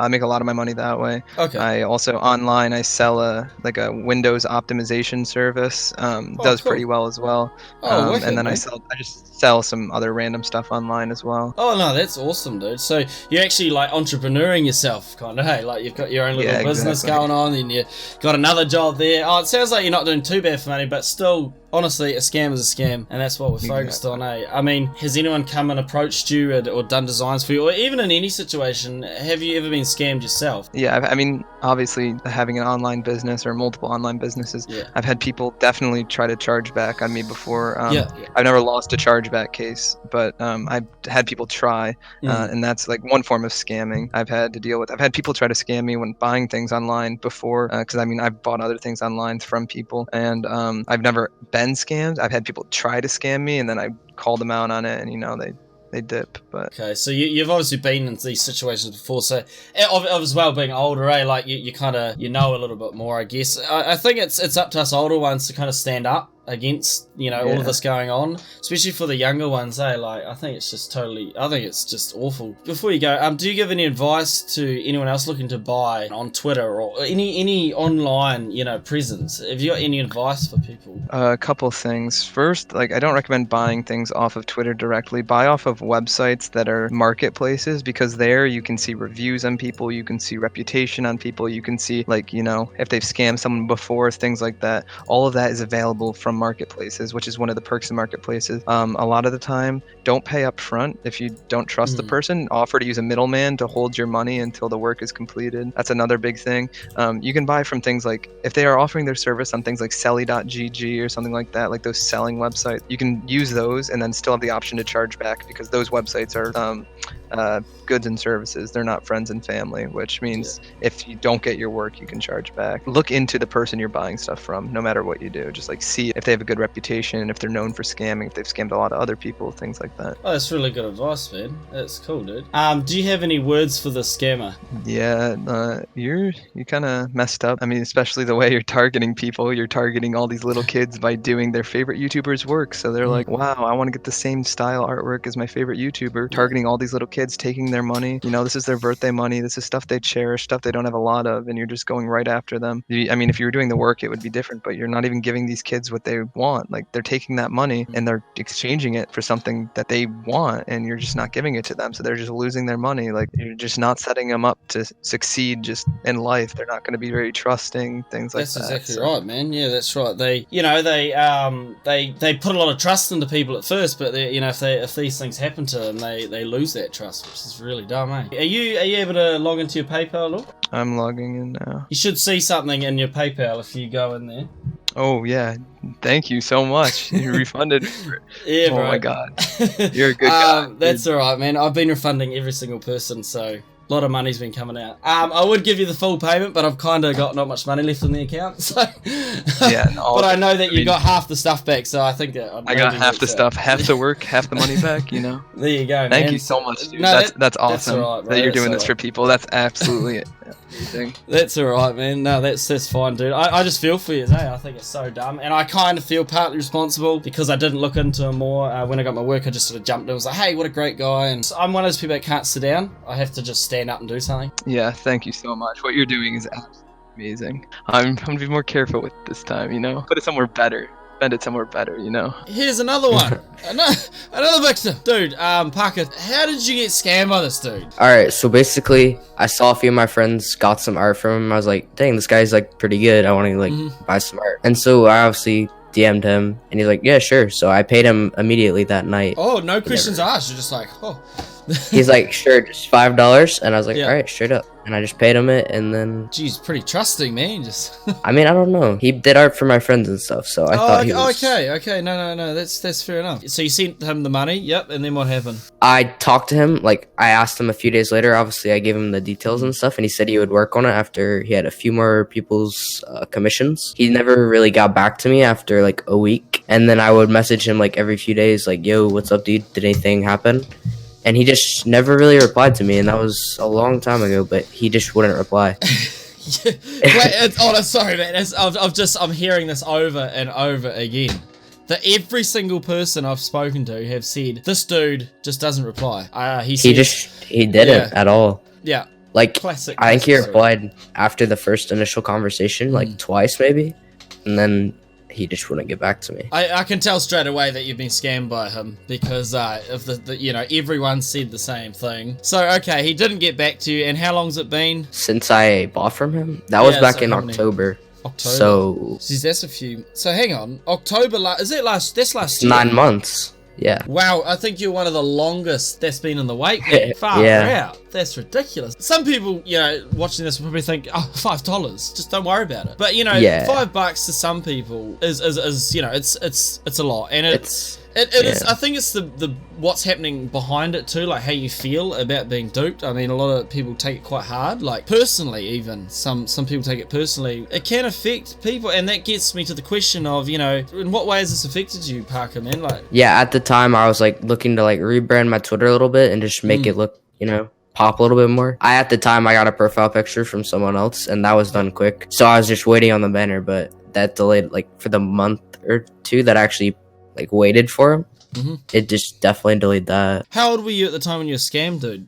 make a lot of my money that way. Okay. I also online I sell a Windows optimization service. Does cool. pretty well as well. And then I just sell some other random stuff online as well. Oh no, that's awesome, dude. So you're actually like entrepreneuring yourself, kind of. Hey, like you've got your own little business going on, and you got another job there. Oh, it sounds like you're not doing too bad for money, but still. Honestly, a scam is a scam, and that's what we're focused on, eh? I mean, has anyone come and approached you or done designs for you, or even in any situation, have you ever been scammed yourself? Yeah, I mean, obviously, having an online business or multiple online businesses, I've had people definitely try to charge back on me before. I've never lost a chargeback case, but I've had people try, and that's like one form of scamming I've had to deal with. I've had people try to scam me when buying things online before, because I mean, I've bought other things online from people, and I've never been scammed. I've had people try to scam me, and then I call them out on it, and they dip. But okay, so you've obviously been in these situations before, so as well being older, eh? Like you kind of know a little bit more, I guess. I think it's up to us older ones to kind of stand up against all of this going on, especially for the younger ones, eh? Like I think it's just awful. Before you go, do you give any advice to anyone else looking to buy on Twitter or any online presence? Have you got any advice for people? A couple things. First, like I don't recommend buying things off of Twitter directly. Buy off of websites that are marketplaces, because there you can see reviews on people, you can see reputation on people, you can see if they've scammed someone before, things like that. All of that is available from marketplaces, which is one of the perks of marketplaces. A lot of the time, don't pay up front if you don't trust the person. Offer to use a middleman to hold your money until the work is completed. That's another big thing. You can buy from things like, if they are offering their service on things like selly.gg or something like that, like those selling websites, you can use those and then still have the option to charge back, because those websites are goods and services. They're not friends and family, which means if you don't get your work, you can charge back. Look into the person you're buying stuff from, no matter what you do. Just like see if they have a good reputation, if they're known for scamming, if they've scammed a lot of other people, things like that. Oh, that's really good advice, man. That's cool, dude. Do you have any words for the scammer? Yeah, you kind of messed up. I mean, especially the way you're targeting people. You're targeting all these little kids by doing their favorite YouTuber's work. So they're like, wow, I want to get the same style artwork as my favorite YouTuber. Targeting all these little kids, taking their money. This is their birthday money. This is stuff they cherish, stuff they don't have a lot of, and you're just going right after them. I mean, if you were doing the work, it would be different, but you're not even giving these kids what they want. Like, they're taking that money and they're exchanging it for something that they want, and you're just not giving it to them. So they're just losing their money. Like, you're just not setting them up to succeed just in life. They're not going to be very trusting, things like that. That's exactly right, man. Yeah, that's right. They put a lot of trust into people at first, but if these things happen to them, they lose that trust, which is really dumb, eh? Are you able to log into your PayPal at all? I'm logging in now. You should see something in your PayPal if you go in there. Oh yeah, thank you so much. You refunded. Yeah, Oh bro. my god, you're a good guy. That's alright, man. I've been refunding every single person, so a lot of money's been coming out. I would give you the full payment, but I've kind of got not much money left in the account, so. Yeah, no, but I know that you got half the stuff back, so I think that I got half the stuff, half the work, half the money back. You know. There you go. Thank man. you so much, dude. No, that's awesome alright, bro. that you're That's doing this for alright. people. That's absolutely amazing. That's alright, man. No, that's fine, dude. I just feel for you, eh? I think it's so dumb. And I kind of feel partly responsible because I didn't look into him more. When I got my work, I just sort of jumped in and was like, hey, what a great guy. And so I'm one of those people that can't sit down. I have to just stand up and do something. Yeah, thank you so much. What you're doing is absolutely amazing. I'm gonna be more careful with this time, you know? Put it somewhere better. Spend it somewhere better, you know? Here's another one. another victim. Dude, Parker, how did you get scammed by this dude? Alright, so basically, I saw a few of my friends got some art from him. I was like, dang, this guy's like pretty good. I want to like buy some art. And so I obviously DM'd him, and he's like, yeah, sure. So I paid him immediately that night. Oh, no questions asked. You're just like, oh. He's like, sure, just $5. And I was like, Yeah. alright, straight up. And I just paid him it, and then... Jeez, pretty trusting, man. Just. I mean, I don't know. He did art for my friends and stuff, so I thought he was... Okay. No. That's fair enough. So you sent him the money, yep, and then what happened? I talked to him, like, I asked him a few days later. Obviously, I gave him the details and stuff, and he said he would work on it after he had a few more people's commissions. He never really got back to me after, like, a week. And then I would message him, like, every few days, like, yo, what's up, dude? Did anything happen? And he just never really replied to me, and that was a long time ago, but he just wouldn't reply. Sorry, man. I'm hearing this over and over again. That every single person I've spoken to have said, this dude just doesn't reply. He didn't at all. Yeah. Like, Classic. I think he replied after the first initial conversation, like twice maybe, and then he just wouldn't get back to me. I can tell straight away that you've been scammed by him because of the everyone said the same thing. So okay, he didn't get back to you, and how long's it been? Since I bought from him? That was back in October. So jeez, that's a few. So hang on, October. That's last year? 9 months. Yeah. Wow, I think you're one of the longest that's been in the wait. Far out. That's ridiculous. Some people, watching this will probably think, oh, $5. Just don't worry about it. But $5 to some people is it's a lot, and it is. I think it's the what's happening behind it too, like how you feel about being duped. I mean, a lot of people take it quite hard, like personally. Even some people take it personally. It can affect people, and that gets me to the question of, in what way has this affected you, Parker, man? Like, yeah, at the time I was like looking to like rebrand my Twitter a little bit and just make it look, pop a little bit more. At the time I got a profile picture from someone else, and that was done quick. So I was just waiting on the banner, but that delayed like for the month or two that I actually like waited for him. It just definitely delayed that. How old were you at the time when you were scammed, dude?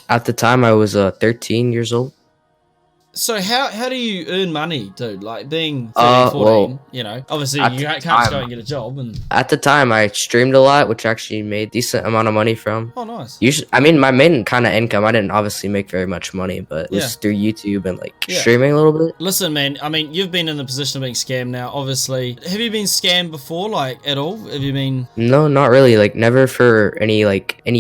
At the time I was 13 years old. So how do you earn money, dude? Like being 13, 14, obviously you can't just go and get a job. And at the time I streamed a lot, which actually made decent amount of money from. Oh, nice. Usually, I mean, my main kind of income, I didn't obviously make very much money, but it was through YouTube and like streaming a little bit. Listen, man, I mean, you've been in the position of being scammed now, obviously. Have you been scammed before, like at all? Have you been? No, not really. Like never for any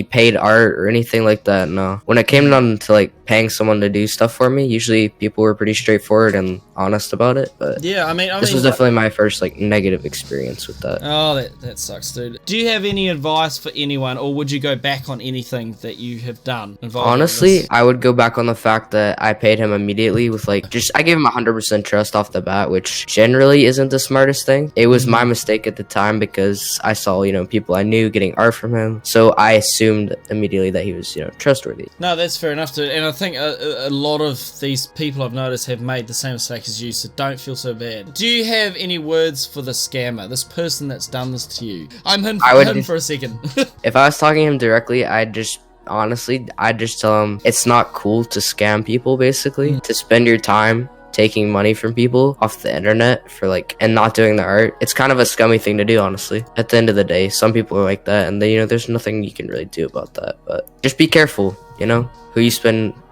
paid art or anything like that. No. When it came down to like paying someone to do stuff for me, usually people were pretty straightforward and honest about it. But yeah, I mean, this was definitely my first like negative experience with that. Oh, that sucks, dude. Do you have any advice for anyone, or would you go back on anything that you have done? Honestly, I would go back on the fact that I paid him immediately with like I gave him 100% trust off the bat, which generally isn't the smartest thing. It was my mistake at the time because I saw people I knew getting art from him, so I assumed immediately that he was trustworthy. No, that's fair enough, dude. And I think a lot of these people I've noticed have made the same mistake as you, so don't feel so bad. Do you have any words for the scammer, this person that's done this to you? I'm him for a second. If I was talking to him directly, I'd just tell him it's not cool to scam people, basically. To spend your time taking money from people off the internet for and not doing the art. It's kind of a scummy thing to do, honestly. At the end of the day, some people are like that, and there's nothing you can really do about that. But just be careful,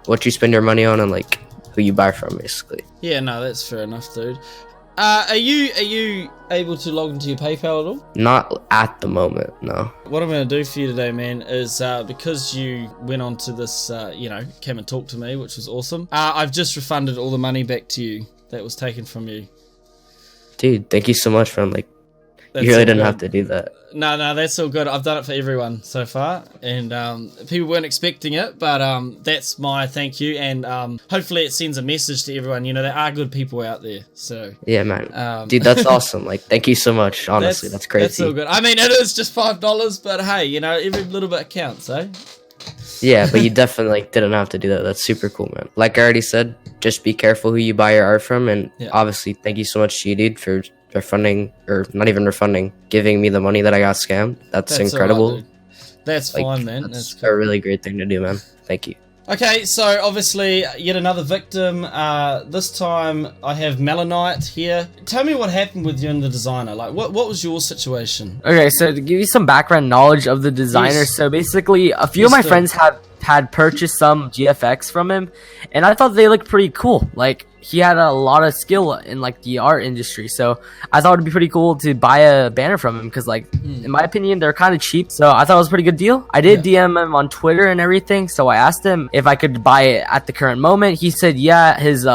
what you spend your money on, and who you buy from, basically. Yeah, no, that's fair enough, dude. Are you able to log into your PayPal at all? Not at the moment, no. What I'm going to do for you today, man, is because you went on to this, came and talked to me, which was awesome. I've just refunded all the money back to you that was taken from you. Dude, thank you so much, man. Like, That's you really all didn't good. have to do that. No, that's all good. I've done it for everyone so far, and people weren't expecting it, but that's my thank you, and hopefully it sends a message to everyone. You know, there are good people out there. So yeah, man, dude, that's awesome. Like, thank you so much. Honestly, that's crazy. That's all good. I mean, it is just $5, but hey, you know, every little bit counts, eh? Yeah, but you definitely didn't have to do that. That's super cool, man. Like I already said, just be careful who you buy your art from, and obviously, thank you so much to you, dude, for refunding, or not even refunding, giving me the money that I got scammed. That's incredible. Right, that's fine, man. That's cool. A really great thing to do, man. Thank you. Okay, so obviously yet another victim. This time I have Melanite here. Tell me what happened with you and the designer. Like, what was your situation? Okay, so to give you some background knowledge of the designer, so basically a few of my friends had purchased some GFX from him, and I thought they looked pretty cool. Like, he had a lot of skill in like the art industry, so I thought it'd be pretty cool to buy a banner from him, because like in my opinion they're kind of cheap, so I thought it was a pretty good deal. I did DM him on Twitter and everything, so I asked him if I could buy it at the current moment. He said his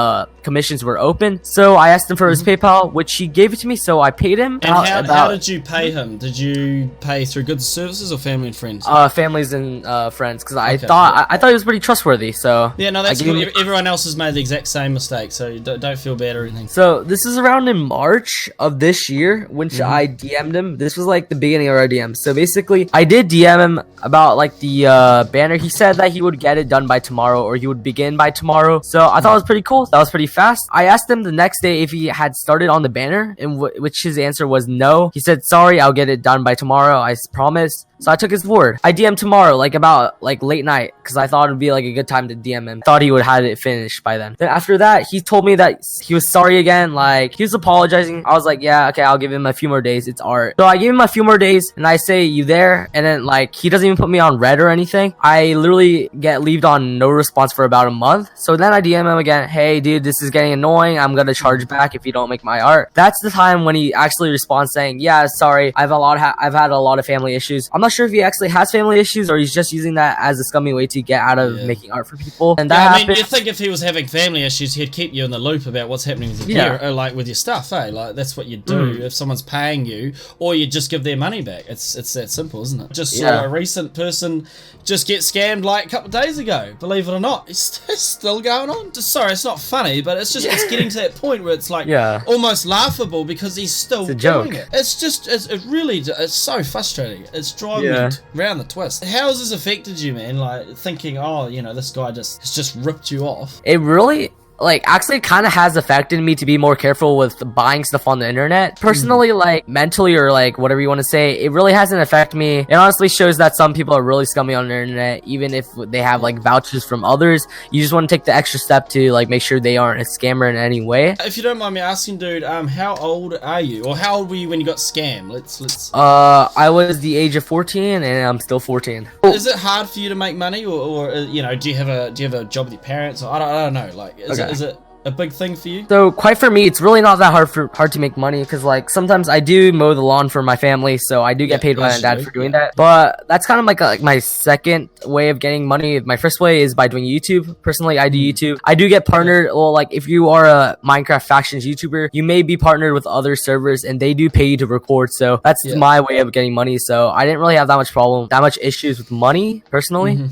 commissions were open, so I asked him for his PayPal, which he gave it to me, so I paid him. And how did you pay him? Did you pay through goods and services or family and friends? Families and friends, because I thought he was pretty trustworthy. So yeah, no, that's good. Everyone else has made the exact same mistake, so don't feel bad or anything. So this is around in March of this year, which I DM'd him. This was like the beginning of our DM. So basically, I did DM him about like the banner. He said that he would get it done by tomorrow, or he would begin by tomorrow. So I thought it was pretty cool. That was pretty fast. I asked him the next day if he had started on the banner, in which his answer was no. He said, sorry, I'll get it done by tomorrow, I promise. So I took his word. I DM'd tomorrow, like about like late night, because I thought it'd be like a good time to DM him. Thought he would have it finished by then. Then after that, he told me that he was sorry again. Like, he was apologizing. I was like, yeah, okay, I'll give him a few more days. It's art. So I gave him a few more days, and I say, you there? And then like, he doesn't even put me on red or anything. I literally get leaved on no response for about a month. So then I DM him again. Hey, dude, this is getting annoying. I'm gonna charge back if you don't make my art. That's the time when he actually responds saying, yeah, sorry, I've had a lot of family issues. I'm not sure if he actually has family issues, or he's just using that as a scummy way to get out of making art for people. And that I mean, you think if he was having family issues, he'd keep you in the loop about what's happening with your gear, or like with your stuff, eh? Like, that's what you do if someone's paying you, or you just give their money back. It's that simple, isn't it? Just saw a recent person just get scammed like a couple of days ago. Believe it or not, it's still going on. Just sorry, it's not funny, but it's just it's getting to that point where it's like almost laughable because he's still doing it. It's just it's so frustrating. It's driving me round the twist. How has this affected you, man? Like, thinking, oh, you know, this guy has just ripped you off. It really, like, actually kind of has affected me to be more careful with buying stuff on the internet. Personally, like, mentally, or like whatever you want to say, it really hasn't affected me. It honestly shows that some people are really scummy on the internet, even if they have like vouchers from others. You just want to take the extra step to like make sure they aren't a scammer in any way. If you don't mind me asking, dude, how old are you, or how old were you when you got scammed? Let's. I was the age of 14, and I'm still 14. Is it hard for you to make money, or you know, do you have a job with your parents, or I don't know, like, is it a big thing for you? So quite for me, it's really not that hard to make money, because like sometimes I do mow the lawn for my family, so I do get paid by my dad for doing that. But that's kind of like my second way of getting money. My first way is by doing YouTube. Personally, I do YouTube. I do get partnered. Well, like if you are a Minecraft Factions YouTuber, you may be partnered with other servers, and they do pay you to record. So that's my way of getting money. So I didn't really have that much issues with money personally.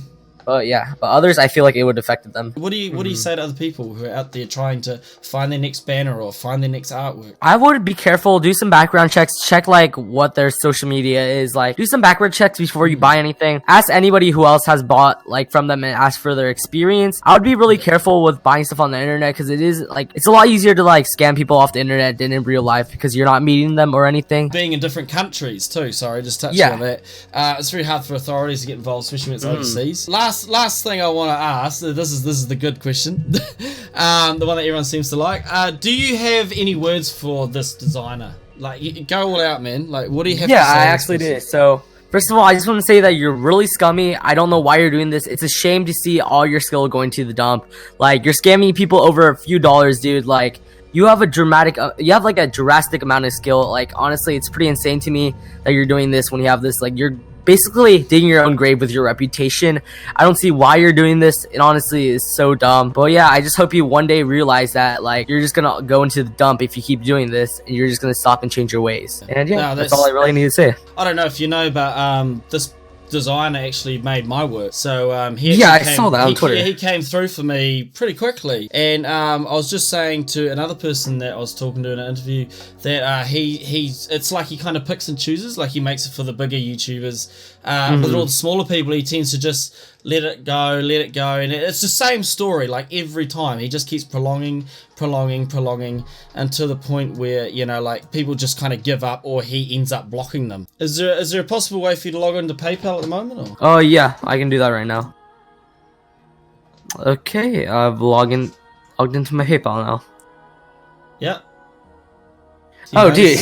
But others, I feel like it would have affected them. What do you say to other people who are out there trying to find their next banner or find their next artwork? I would be careful, do some background checks, check like what their social media is like. Do some background checks before you buy anything. Ask anybody who else has bought like from them and ask for their experience. I would be really careful with buying stuff on the internet, because it is like, it's a lot easier to like scam people off the internet than in real life, because you're not meeting them or anything. Being in different countries too, sorry, just touching on that. It's very hard for authorities to get involved, especially when it's overseas. Last thing I want to ask, this is the good question, the one that everyone seems to like. Do you have any words for this designer? Like, go all out, man. Like, what do you have to say? Yeah, I actually do. So, first of all, I just want to say that you're really scummy. I don't know why you're doing this. It's a shame to see all your skill going to the dump. Like, you're scamming people over a few dollars, dude. Like, you have a drastic amount of skill. Like, honestly, it's pretty insane to me that you're doing this when you have this. Like, you're basically digging your own grave with your reputation. I don't see why you're doing this. It honestly is so dumb. But yeah, I just hope you one day realize that like you're just gonna go into the dump if you keep doing this, and you're just gonna stop and change your ways. And yeah, that's all I really need to say. I don't know if you know, but this designer actually made my work, so I saw that on Twitter. He came through for me pretty quickly, and I was just saying to another person that I was talking to in an interview that it's like he kind of picks and chooses, like he makes it for the bigger YouTubers, but all the smaller people he tends to just let it go, and it's the same story like every time. He just keeps prolonging until the point where, you know, like people just kind of give up or he ends up blocking them. Is there a possible way for you to log into PayPal at the moment? Or? Oh yeah, I can do that right now. Okay, I've logged into my PayPal now. Yeah. Oh, dude.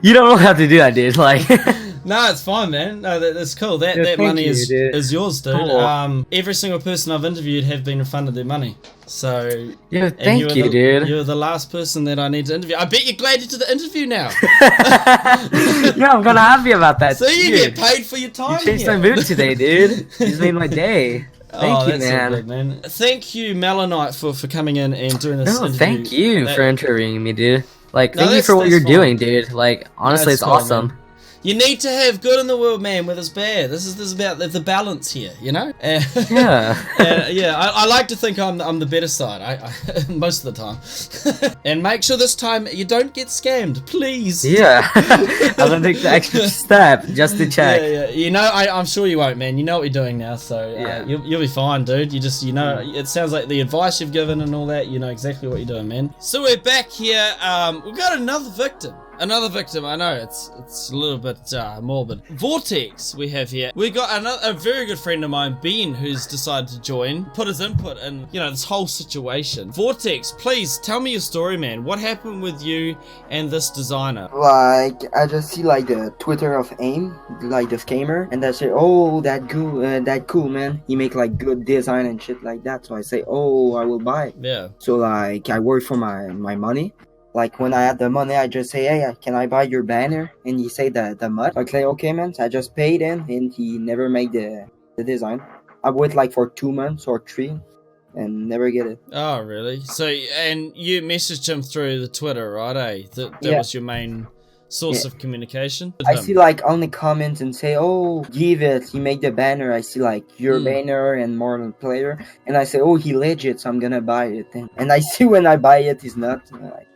You don't have to do that, dude. Like. No, it's fine, man. No, that's cool. That money is yours, dude. Cool. Every single person I've interviewed have been refunded their money. So yeah, thank you, dude. You're the last person that I need to interview. I bet you're glad you did the interview now. Yeah, I'm kinda happy about that. So you get paid for your time. You changed my mood today, dude. You just made my day. Thank you, man. So good, man. Thank you, Melanite, for coming in and doing this interview. Thank you for interviewing me, dude. Like, thank you for what you're doing, dude. Like, honestly, it's awesome. Man. You need to have good in the world, man, with it's bad. This is about the balance here, you know? Yeah. I like to think I'm the better side, I most of the time. And make sure this time you don't get scammed, please. Yeah. I'm gonna take the extra step just to check. Yeah. You know, I'm sure you won't, man. You know what you're doing now, so you'll be fine, dude. You just, you know, it sounds like the advice you've given and all that, you know exactly what you're doing, man. So we're back here. We've got another victim. I know, it's a little bit morbid. Vortex, we have here. We got a very good friend of mine, Ben, who's decided to join, put his input in, you know, this whole situation. Vortex, please tell me your story, man. What happened with you and this designer? Like, I just see like the Twitter of AIM, like the scammer, and I say, oh, that cool, man. He make like good design and shit like that. So I say, oh, I will buy it. Yeah. So like, I work for my money. Like, when I had the money, I just say, hey, can I buy your banner? And he say the mud. I say, okay, man. So I just paid him, and he never made the design. I wait like for 2 months or 3, and never get it. Oh, really? So, and you messaged him through the Twitter, right? That was your main source of communication? I see like only comments and say, oh, give it, he made the banner. I see like your banner and more than player, and I say, oh, he legit, so I'm gonna buy it. And I see when I buy it, he's not.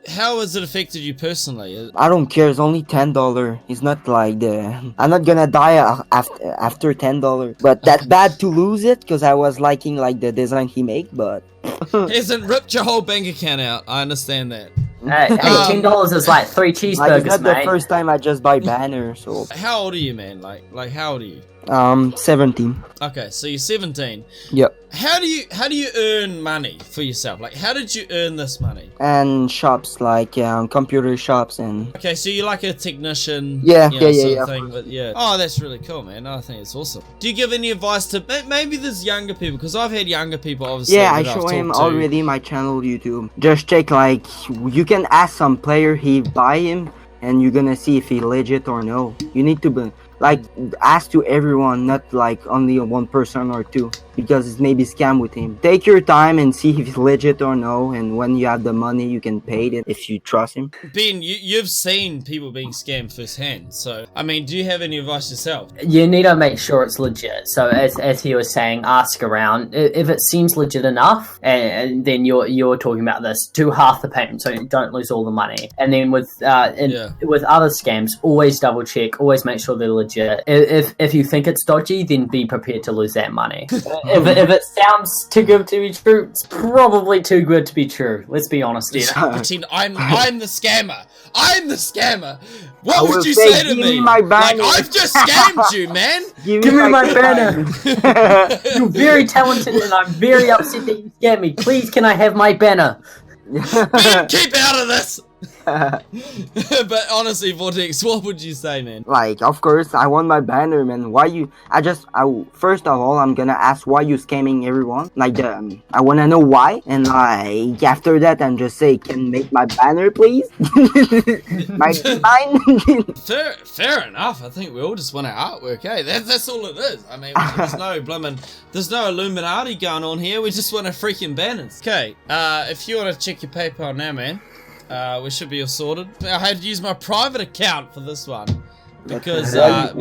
How has it affected you personally? I don't care, it's only $10. It's not like I'm not gonna die after $10. But that's bad to lose it, because I was liking like the design he made, but He hasn't ripped your whole bank account out. I understand that. Hey, $10 is like 3 cheeseburgers, like, it's not the first time I just buy banners. So how old are you, man? Like how old are you? 17. Okay, so you're 17. Yep. How do you earn money for yourself? Like, how did you earn this money? And shops, like computer shops and. Okay, so you're like a technician. Yeah, thing, but yeah. Oh, that's really cool, man. I think it's awesome. Do you give any advice to maybe there's younger people? Because I've had younger people, obviously. Yeah, I show him already my channel YouTube. Just check, like, you can ask some player he buy him, and you're gonna see if he legit or no. You need to be. Like, ask to everyone, not like only one person or two, because it's maybe scam with him. Take your time and see if it's legit or no, and when you have the money, you can pay it if you trust him. Ben, you've seen people being scammed firsthand, so, I mean, do you have any advice yourself? You need to make sure it's legit. So, as he was saying, ask around. If it seems legit enough, and then you're talking about this, do half the payment, so you don't lose all the money. And then with other scams, always double check, always make sure they're legit. If you think it's dodgy, then be prepared to lose that money. if it sounds too good to be true, it's probably too good to be true. Let's be honest here. Pretend I'm the scammer. I'm the scammer. What would you say to me? My banner. Like, I've just scammed you, man. Give me my banner. You're very talented, and I'm very upset that you scammed me. Please, can I have my banner? Ben, keep out of this. But honestly, Vortex, what would you say, man? Like, of course, I want my banner, man. Why you? First of all, I'm gonna ask why you scamming everyone. Like, I wanna know why, and like after that, I'm just say, can make my banner, please? My design. Fair enough. I think we all just want our artwork, eh? That's all it is. I mean, there's no Illuminati going on here. We just want our freaking banners. Okay, if you want to check your PayPal now, man, we should be all sorted. I had to use my private account for this one because my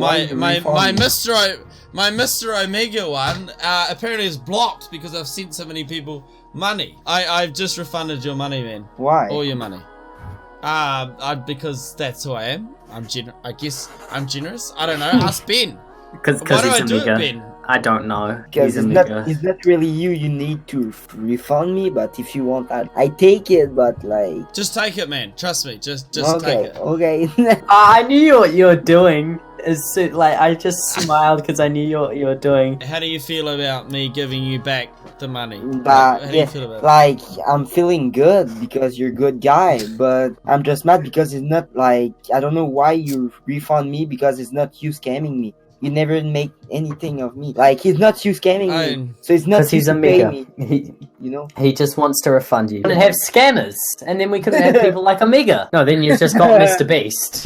Mr. Omega one apparently is blocked because I've sent so many people money. I've just refunded your money, man. Why? All your money. Because that's who I am. I guess I'm generous. I don't know. Ask Ben. Because Why do I he's do Omega. it, Ben? I don't know. Because He's it's not really you need to refund me, but if you want, I take it, but like... Just take it, man. Trust me. Just okay, take it. Okay. I knew what you were doing. Like, I just smiled because I knew what you were doing. How do you feel about me giving you back the money? But How do you feel about it? like, I'm feeling good because you're a good guy, but I'm just mad because it's not like, I don't know why you refund me because it's not you scamming me. You never make anything of me. Like, he's not you scamming me, so it's not because he's you a to pay Omega. me. You know? He just wants to refund you. And have scammers, and then we could have people like Omega. No, then you've just got Mr. Beast.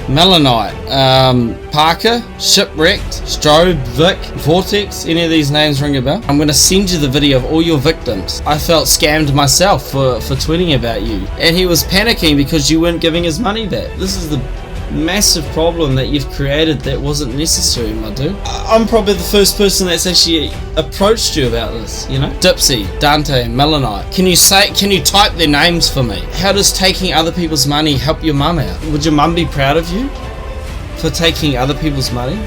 Melanite, Parker, Shipwrecked, Strobe, Vic, Vortex, any of these names ring a bell? I'm going to send you the video of all your victims. I felt scammed myself for tweeting about you. And he was panicking because you weren't giving his money back. This is the massive problem that you've created that wasn't necessary, my dude. I'm probably the first person that's actually approached you about this, you know? Dipsy, Dante, Melanite. Can you type their names for me? How does taking other people's money help your mum out? Would your mum be proud of you for taking other people's money?